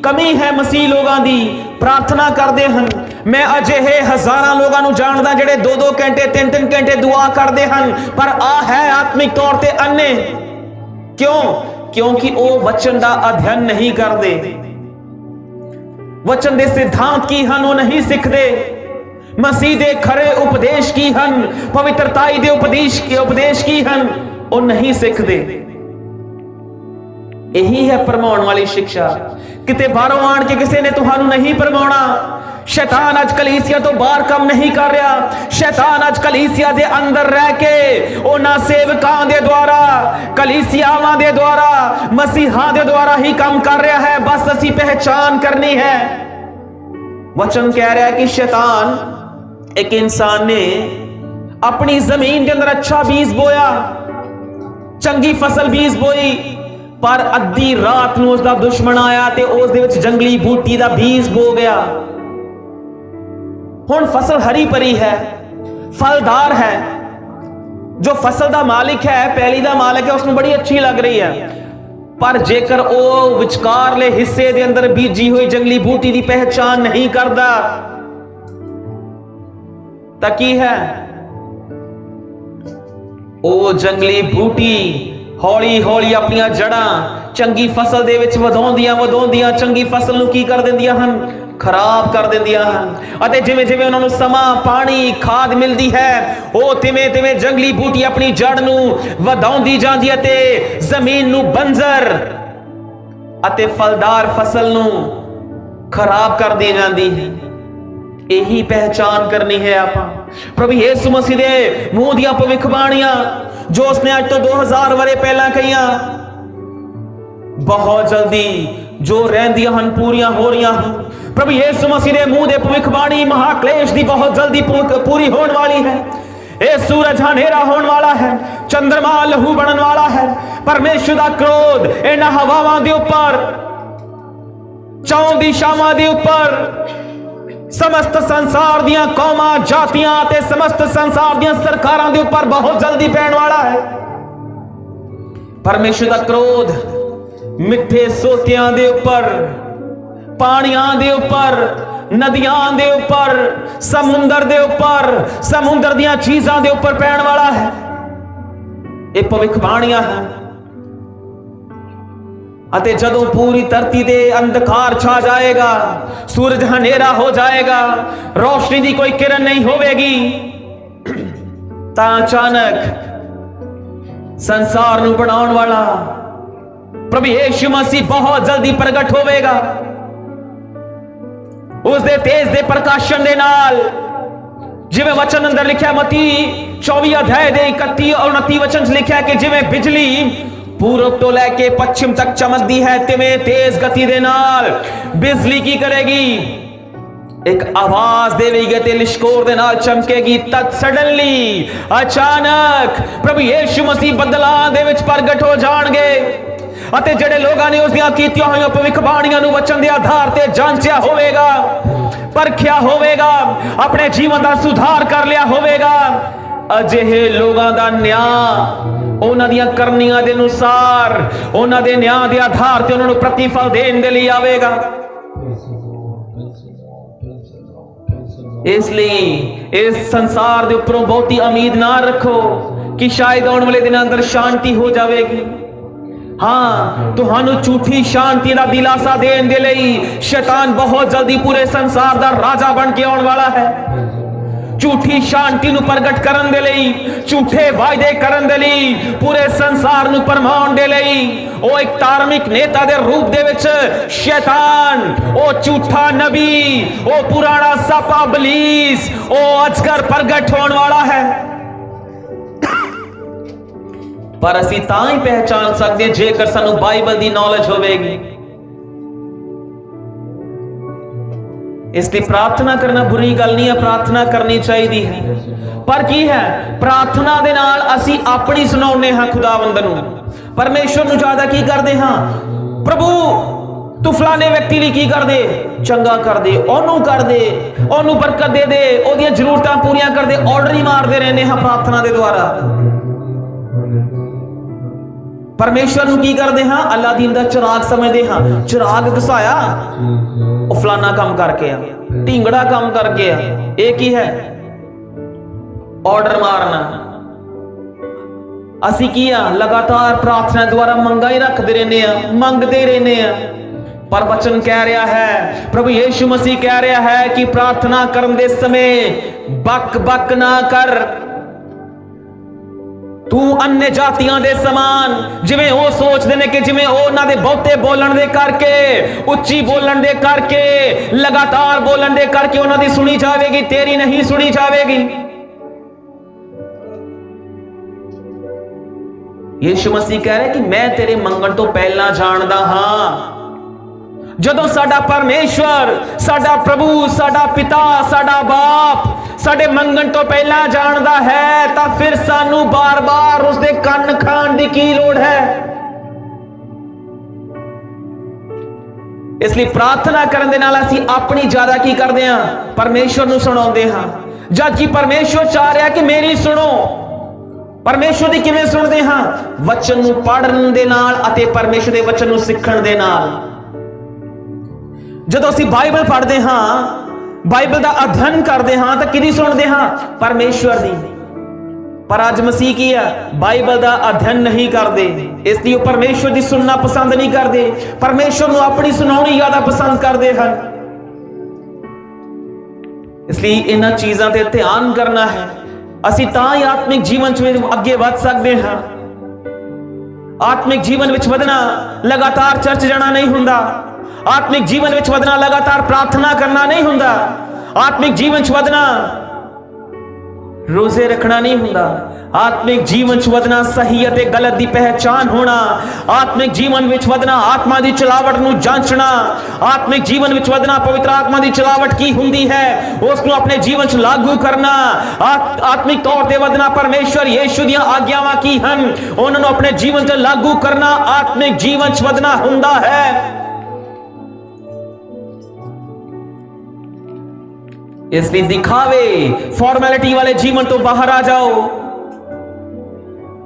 कमी है मसीह लोगों की, प्रार्थना करते हैं। मैं अजिहे हजारां लोगों नूं जानदा जिहड़े 2-2 घंटे 3-3 घंटे दुआ करते हैं, पर आ है आत्मिक तौर पर अन्ने। क्यों? क्योंकि वो वचन का अध्ययन नहीं करते, वचन दे सिद्धांत की हन वो नहीं सीखते, मसीह दे खरे उपदेश की हन, पवित्रताई दे उपदेश की हन वो नहीं सीखते। यही है भरमाउण वाली शिक्षा। किते बाहरों आण के किसी ने तुहानू नहीं भरमाउणा। शैतान अज कलीसिया तो बाहर काम नहीं कर रहा, शैतान अज कलीसिया दे अंदर रह के उन्हां सेवकां दे द्वारा, कलीसियावां दे द्वारा, मसीहां दे द्वारा ही काम कर रहा है। बस असी पहचान करनी है। वचन कह रहा है कि शैतान, एक इंसान ने अपनी जमीन के अंदर अच्छा बीज बोया, चंगी फसल बीज बोई, पर अद्धी रात नूं उसदा दुश्मन आया ते उस दे विच जंगली बूटी दा बीज बो गया। हुण फसल हरी भरी है, फलदार है, जो फसल दा मालिक है, पैली दा मालिक है, उसनूं बड़ी अच्छी लग रही है। पर जेकर वो विचकारले हिस्से दे अंदर बीजी हुई जंगली बूटी की पहचान नहीं करता तां की है, ਉਹ ਜੰਗਲੀ ਬੂਟੀ ਹੌਲੀ ਹੌਲੀ ਆਪਣੀਆਂ ਜੜਾਂ ਚੰਗੀ ਫਸਲ ਦੇ ਵਿੱਚ ਵਧਾਉਂਦੀਆਂ ਚੰਗੀ ਫਸਲ ਨੂੰ ਕੀ ਕਰ ਦਿੰਦੀਆਂ ਹਨ? ਖਰਾਬ ਕਰ ਦਿੰਦੀਆਂ ਹਨ। ਅਤੇ ਜਿਵੇਂ ਜਿਵੇਂ ਉਹਨਾਂ ਨੂੰ ਸਮਾਂ, ਪਾਣੀ, ਖਾਦ ਮਿਲਦੀ ਹੈ, ਉਹ ਤਿਵੇਂ ਤਿਵੇਂ ਜੰਗਲੀ ਬੂਟੀ ਆਪਣੀ ਜੜ ਨੂੰ ਵਧਾਉਂਦੀ ਜਾਂਦੀ ਹੈ ਤੇ ਜ਼ਮੀਨ ਨੂੰ ਬੰਜਰ ਅਤੇ ਫਲਦਾਰ ਫਸਲ ਨੂੰ ਖਰਾਬ ਕਰਦੀ ਜਾਂਦੀ ਹੈ। ਇਹੀ ਪਹਿਚਾਨ ਕਰਨੀ ਹੈ ਆਪਾਂ ਪ੍ਰਭੂ ਯਿਸੂ ਮਸੀਹ ਦੇ ਮੂੰਹ ਦੀਆਂ ਭਵਿੱਖਬਾਣੀਆਂ ਜੋ ਉਸਨੇ ਅੱਜ ਤੋਂ 2000 ਵਰੇ ਪਹਿਲਾਂ ਕਹੀਆਂ, ਬਹੁਤ ਜਲਦੀ ਜੋ ਰਹਿੰਦੀਆਂ ਹਨ ਪੂਰੀਆਂ ਹੋ ਰਹੀਆਂ ਹਨ। ਪ੍ਰਭੂ ਯਿਸੂ ਮਸੀਹ ਦੇ ਮੂੰਹ ਦੇ ਭਵਿੱਖਬਾਣੀ ਮਹਾਕਲੇਸ਼ ਦੀ ਬਹੁਤ ਜਲਦੀ ਪੂਰੀ ਹੋਣ ਵਾਲੀ ਹੈ। ਇਹ ਸੂਰਜ ਹਨੇਰਾ ਹੋਣ ਵਾਲਾ ਹੈ, ਚੰਦਰਮਾ ਲਹੂ ਬਣਨ ਵਾਲਾ ਹੈ। ਪਰਮੇਸ਼ਰ ਦਾ ਕ੍ਰੋਧ ਇਹਨਾਂ ਹਵਾਵਾਂ ਦੇ ਉੱਪਰ, ਚੌਂ ਦਿਸ਼ਾਵਾਂ ਦੇ ਉੱਪਰ, ਸਮਸਤ ਸੰਸਾਰ ਦੀਆਂ ਕੌਮਾਂ, ਜਾਤੀਆਂ ਤੇ ਸਮਸਤ ਸੰਸਾਰ ਦੀਆਂ ਸਰਕਾਰਾਂ ਦੇ ਉੱਪਰ ਬਹੁਤ ਜਲਦੀ ਪੈਣ ਵਾਲਾ ਹੈ। ਪਰਮੇਸ਼ਰ ਦਾ ਕ੍ਰੋਧ ਮਿੱਠੇ ਸੋਤਿਆਂ ਦੇ ਉੱਪਰ, ਪਾਣੀਆਂ ਦੇ ਉੱਪਰ, ਨਦੀਆਂ ਦੇ ਉੱਪਰ, ਸਮੁੰਦਰ ਦੇ ਉੱਪਰ, ਸਮੁੰਦਰ ਦੀਆਂ ਚੀਜ਼ਾਂ ਦੇ ਉੱਪਰ ਪੈਣ ਵਾਲਾ ਹੈ। ਇਹ ਭਵਿੱਖਬਾਣੀਆਂ ਹਨ। ਅਤੇ ਜਦੋਂ ਪੂਰੀ ਧਰਤੀ ਤੇ ਅੰਧਕਾਰ ਛਾ ਜਾਏਗਾ, ਸੂਰਜ ਹਨੇਰਾ ਹੋ ਜਾਏਗਾ, ਰੋਸ਼ਨੀ ਦੀ ਕੋਈ ਕਿਰਨ ਨਹੀਂ ਹੋਵੇਗੀ, ਤਾਂ ਅਚਾਨਕ ਸੰਸਾਰ ਨੂੰ ਬਣਾਉਣ ਵਾਲਾ ਪ੍ਰਭੂ ਯਿਸੂ ਮਸੀਹ ਬਹੁਤ ਜਲਦੀ ਪ੍ਰਗਟ ਹੋਵੇਗਾ। ਉਸ ਦੇ ਤੇਜ ਦੇ ਪ੍ਰਕਾਸ਼ਨ ਦੇ ਨਾਲ, ਜਿਵੇਂ ਵਚਨ ਅੰਦਰ ਲਿਖਿਆ ਮਤੀ 24 ਅਧਿਆਇ ਦੇ 31 ਔਰ 29 ਵਚਨ 'ਚ ਲਿਖਿਆ ਕਿ ਜਿਵੇਂ ਬਿਜਲੀ ਪੂਰਬ ਤੋਂ ਲੈ ਕੇ ਪੱਛਮ ਤੱਕ ਚਮਕਦੀ ਹੈ, ਤਿਵੇਂ ਤੇਜ਼ ਗਤੀ ਦੇ ਨਾਲ ਬਿਜਲੀ ਕੀ ਕਰੇਗੀ? ਇੱਕ ਆਵਾਜ਼ ਦੇਵੇਗੀ ਤੇ ਲਿਸ਼ਕੋਰ ਦੇ ਨਾਲ ਚਮਕੇਗੀ। ਤਦ ਸਡਨਲੀ ਅਚਾਨਕ ਪ੍ਰਭੂ ਯਿਸੂ ਮਸੀਹ ਬੱਦਲਾਂ ਦੇ ਵਿੱਚ ਪ੍ਰਗਟ ਹੋ ਜਾਣਗੇ ਅਤੇ ਜਿਹੜੇ ਲੋਕਾਂ ਨੇ ਉਸ ਦੀਆਂ ਕੀਤੀਆਂ ਹੋਈਆਂ ਭਵਿੱਖਬਾਣੀਆਂ ਨੂੰ ਵਚਨ ਦੇ ਆਧਾਰ ਤੇ ਜਾਂਚਿਆ ਹੋਵੇਗਾ, ਪਰਖਿਆ ਹੋਵੇਗਾ, ਆਪਣੇ ਜੀਵਨ ਦਾ ਸੁਧਾਰ ਕਰ ਲਿਆ ਹੋਵੇਗਾ, ਅਜਿਹੇ ਲੋਕਾਂ ਦਾ ਨਿਆਂ ਉਹਨਾਂ ਦੀਆਂ ਕਰਨੀਆਂ ਦੇ ਅਨੁਸਾਰ, ਉਹਨਾਂ ਦੇ ਨਿਆਂ ਦੇ ਆਧਾਰ ਤੇ ਉਹਨਾਂ ਨੂੰ ਪ੍ਰਤੀਫਲ ਦੇਣ ਦੇ ਲਈ ਆਵੇਗਾ। ਇਸ ਲਈ ਇਸ ਸੰਸਾਰ ਦੇ ਉੱਪਰੋਂ ਬਹੁਤੀ ਉਮੀਦ ਨਾ ਰੱਖੋ ਕਿ ਸ਼ਾਇਦ ਆਉਣ ਵਾਲੇ ਦਿਨਾਂ ਅੰਦਰ ਸ਼ਾਂਤੀ ਹੋ ਜਾਵੇਗੀ। ਹਾਂ, ਤੁਹਾਨੂੰ ਝੂਠੀ ਸ਼ਾਂਤੀ ਦਾ ਦਿਲਾਸਾ ਦੇਣ ਦੇ ਲਈ ਸ਼ੈਤਾਨ ਬਹੁਤ ਜਲਦੀ ਪੂਰੇ ਸੰਸਾਰ ਦਾ ਰਾਜਾ ਬਣ ਕੇ ਆਉਣ ਵਾਲਾ ਹੈ। ਝੂਠੀ ਸ਼ਾਂਤੀ ਨੂੰ ਪ੍ਰਗਟ ਕਰਨ ਦੇ ਲਈ, ਝੂਠੇ ਵਾਅਦੇ ਕਰਨ ਦੇ ਲਈ, ਪੂਰੇ ਸੰਸਾਰ ਨੂੰ ਭਰਮਾਉਣ ਦੇ ਲਈ ਉਹ ਇੱਕ ਧਾਰਮਿਕ ਨੇਤਾ ਦੇ ਰੂਪ ਦੇ ਵਿੱਚ ਸ਼ੈਤਾਨ, ਉਹ ਝੂਠਾ ਨਬੀ, ਉਹ ਪੁਰਾਣਾ ਸੱਪ ਇਬਲੀਸ, ਉਹ ਅਜਗਰ ਪ੍ਰਗਟ ਹੋਣ ਵਾਲਾ ਹੈ। ਪਰ ਅਸੀਂ ਤਾਂ ਹੀ ਪਹਿਚਾਨ ਸਕਦੇ ਜੇਕਰ ਸਾਨੂੰ ਬਾਈਬਲ ਦੀ ਨੌਲੇਜ ਹੋਵੇਗੀ। ਇਸ ਲਈ ਪ੍ਰਾਰਥਨਾ ਕਰਨਾ ਬੁਰੀ ਗੱਲ ਨਹੀਂ ਹੈ, ਪ੍ਰਾਰਥਨਾ ਕਰਨੀ ਚਾਹੀਦੀ ਹੈ। ਪਰ ਕੀ ਹੈ, ਪ੍ਰਾਰਥਨਾ ਦੇ ਨਾਲ ਅਸੀਂ ਆਪਣੀ ਸੁਣਾਉਂਦੇ ਹਾਂ ਖੁਦਾਵੰਦ ਨੂੰ, ਪਰਮੇਸ਼ਵਰ ਨੂੰ ਜ਼ਿਆਦਾ ਕੀ ਕਰਦੇ ਹਾਂ? ਪ੍ਰਭੂ ਤੂੰ ਫਲਾਣੇ ਵਿਅਕਤੀ ਲਈ ਕੀ ਕਰ ਦੇ? ਚੰਗਾ ਕਰ ਦੇ, ਉਹਨੂੰ ਕਰ ਦੇ, ਉਹਨੂੰ ਬਰਕਤ ਦੇ ਦੇ, ਉਹਦੀਆਂ ਜ਼ਰੂਰਤਾਂ ਪੂਰੀਆਂ ਕਰ ਦੇ। ਆਰਡਰ ਹੀ ਮਾਰਦੇ ਰਹਿੰਦੇ ਹਾਂ ਪ੍ਰਾਰਥਨਾ ਦੇ ਦੁਆਰਾ। ਪਰਮੇਸ਼ਵਰ ਨੂੰ ਕੀ ਕਰਦੇ ਹਾਂ? ਅੱਲਾਹ ਦੀਨ ਦਾ ਚਿਰਾਗ ਸਮਝਦੇ ਹਾਂ। ਚਿਰਾਗ ਘਸਾਇਆ, ਉਹ ਫਲਾਨਾ ਕੰਮ ਕਰਕੇ ਆ, ਢਿੰਗੜਾ ਕੰਮ ਕਰਕੇ ਆ। ਇਹ ਕੀ ਹੈ? ਆਰਡਰ ਮਾਰਨਾ। ਅਸੀਂ ਕੀ ਆ? ਲਗਾਤਾਰ ਪ੍ਰਾਰਥਨਾ ਦੁਆਰਾ ਮੰਗਾਂ ਹੀ ਰੱਖਦੇ ਰਹਿੰਦੇ ਆ, ਮੰਗਦੇ ਰਹਿੰਦੇ ਆ। ਪਰ ਵਚਨ ਕਹਿ ਰਿਹਾ ਹੈ, ਪ੍ਰਭੂ ਯਿਸੂ ਮਸੀਹ ਕਹਿ ਰਿਹਾ ਹੈ ਕਿ ਪ੍ਰਾਰਥਨਾ ਕਰਨ ਦੇ ਸਮੇਂ ਬਕ ਬਕ ਨਾ ਕਰ। ਤੂੰ अन्य ਜਾਤੀਆਂ ਦੇ ਸਮਾਨ, ਜਿਵੇਂ ਉਹ ਸੋਚਦੇ ਨੇ ਕਿ ਜਿਵੇਂ ਉਹ ਉਹਨਾਂ ਦੇ ਬਹੁਤੇ ਬੋਲਣ ਦੇ ਕਰਕੇ, ਉੱਚੀ ਬੋਲਣ ਦੇ ਕਰਕੇ, ਲਗਾਤਾਰ ਬੋਲਣ ਦੇ ਕਰਕੇ ਉਹਨਾਂ ਦੀ ਸੁਣੀ ਜਾਵੇਗੀ, ਤੇਰੀ ਨਹੀਂ ਸੁਣੀ ਜਾਵੇਗੀ। ਯਿਸੂ ਮਸੀਹ ਕਹਿ ਰਿਹਾ ਕਿ ਮੈਂ ਤੇਰੇ ਮੰਗਣ ਤੋਂ ਪਹਿਲਾਂ ਜਾਣਦਾ ਹਾਂ। ਜਦੋਂ ਸਾਡਾ ਪਰਮੇਸ਼ਵਰ, ਸਾਡਾ ਪ੍ਰਭੂ, ਸਾਡਾ ਪਿਤਾ, ਸਾਡਾ ਬਾਪ ਸਾਡੇ ਮੰਗਣ ਤੋਂ ਪਹਿਲਾਂ ਜਾਣਦਾ ਹੈ, ਤਾਂ ਫਿਰ ਸਾਨੂੰ ਬਾਰ-ਬਾਰ ਉਸਦੇ ਕੰਨ ਖਾਣ ਦੀ ਕੀ ਲੋੜ ਹੈ? ਇਸ ਲਈ ਪ੍ਰਾਰਥਨਾ ਕਰਨ ਦੇ ਨਾਲ ਅਸੀਂ ਆਪਣੀ ਜ਼ਿਆਦਾ ਕੀ ਕਰਦੇ ਹਾਂ? ਪਰਮੇਸ਼ਵਰ ਨੂੰ ਸੁਣਾਉਂਦੇ ਹਾਂ। ਜਦ ਕਿ ਪਰਮੇਸ਼ਵਰ ਚਾਹ ਰਿਹਾ ਕਿ ਮੇਰੀ ਸੁਣੋ। ਪਰਮੇਸ਼ਵਰ ਦੀ ਕਿਵੇਂ ਸੁਣਦੇ ਹਾਂ? ਵਚਨ ਨੂੰ ਪੜ੍ਹਨ ਦੇ ਨਾਲ ਅਤੇ ਪਰਮੇਸ਼ਵਰ ਦੇ ਵਚਨ ਨੂੰ ਸਿੱਖਣ ਦੇ ਨਾਲ। ਜਦੋਂ ਅਸੀਂ ਬਾਈਬਲ ਪੜ੍ਹਦੇ ਹਾਂ, ਬਾਈਬਲ ਦਾ ਅਧਿਐਨ ਕਰਦੇ ਹਾਂ, ਤਾਂ ਕਿਹਦੀ ਸੁਣਦੇ ਹਾਂ? ਪਰਮੇਸ਼ਵਰ ਦੀ। पर अज मसीह की है बाइबल का अध्ययन नहीं करते, इसलिए परमेश्वर की सुनना पसंद नहीं करते, परमेश्वर को अपनी सुनानी ज्यादा पसंद करते हैं। इसलिए इन्हां चीज़ों ते ध्यान करना है, असीं तां ही आत्मिक जीवन में अगे बढ़ सकते हैं। आत्मिक जीवन विच वधना लगातार चर्च जाना नहीं हुंदा, आत्मिक जीवन विच वधना लगातार प्रार्थना करना नहीं हुंदा, आत्मिक जीवन च वधना रोजे रखना नहीं हुंदा, आत्मिक जीवन च वधना सही अते गलत दी पहचान होना, आत्मिक जीवन विच वधना आत्मा दी चलावट नूं जांचना, आत्मिक जीवन विच वधना पवित्र आत्मा दी चलावट की हुंदी है उसनूं अपने जीवन च लागू करना, आत्मिक तौर ते वधना परमेश्वर यीशु दी आज्ञावां की हन उन्हां नूं अपने जीवन च लागू करना आत्मिक जीवन च वधना हुंदा है। इसलिए दिखावे फॉर्मेलिटी वाले जीवन तो बाहर आ जाओ,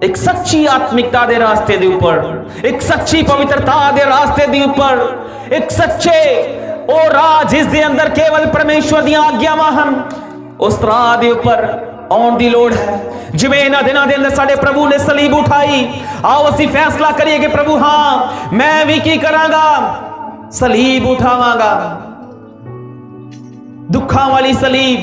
एक सच्ची आत्मिकता दे रास्ते दे ऊपर, एक सच्ची पवित्रता दे रास्ते दे ऊपर, एक सच्चे ओ राह जिस दे अंदर केवल परमेश्वर दी आज्ञावां हन, उस राह दे ऊपर आउण दी लोड़ है। जिवें इन्हां दिनां दे अंदर साडे प्रभु ने सलीब उठाई, आओ असीं फैसला करिए कि प्रभु हां मैं भी की करांगा, सलीब उठावांगा, दुखा वाली सलीब,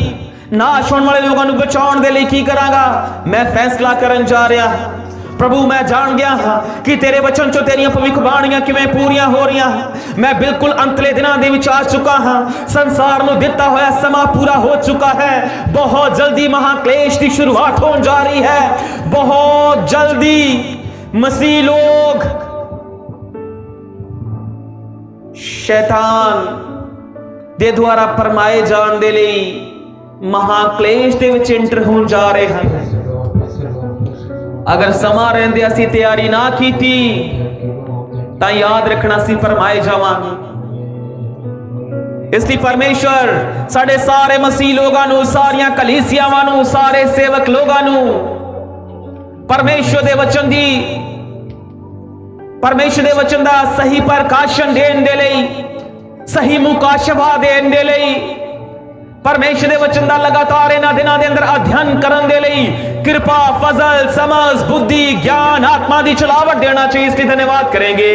नाश होने वाले लोगों को बचाने के लिए की करांगा, मैं फैसला करन जा रहा हूं। प्रभु मैं जान गया हाँ कि तेरे वचन चो तेरियां भविष्यवाणियां किवें पूरियां हो रही हैं। मैं बिल्कुल अंतले दिनां दे विच आ चुका हाँ, संसार नूं दिता होया समा पूरा हो चुका है, बहुत जल्दी महाक्लेश की शुरुआत होने जा रही है, बहुत जल्दी मसीह लोग शैतान दे द्वारा फरमाए जान दे लई महाक्लेश दे विच एंटर होण जा रहे हैं। अगर समा रहंदे असीं तैयारी ना कीती तां याद रखना सी फरमाए जावांगे। इसलिए परमेश्वर साडे सारे मसीह लोगां नूं, सारियां कलीसियावां नूं, सारे सेवक लोगां नूं परमेश्वर दे वचन दा सही प्रकाशन देण दे लई, सही मुकाशवा देण दे लई, परमेश्वर दे वचन दा लगातार इन्हां दिनां दे अंदर अध्ययन करन दे लई कृपा, फजल, समझ, बुद्धि, ज्ञान, आत्मा दी चलावट देना चाहिए। इसलिए धन्यवाद करेंगे।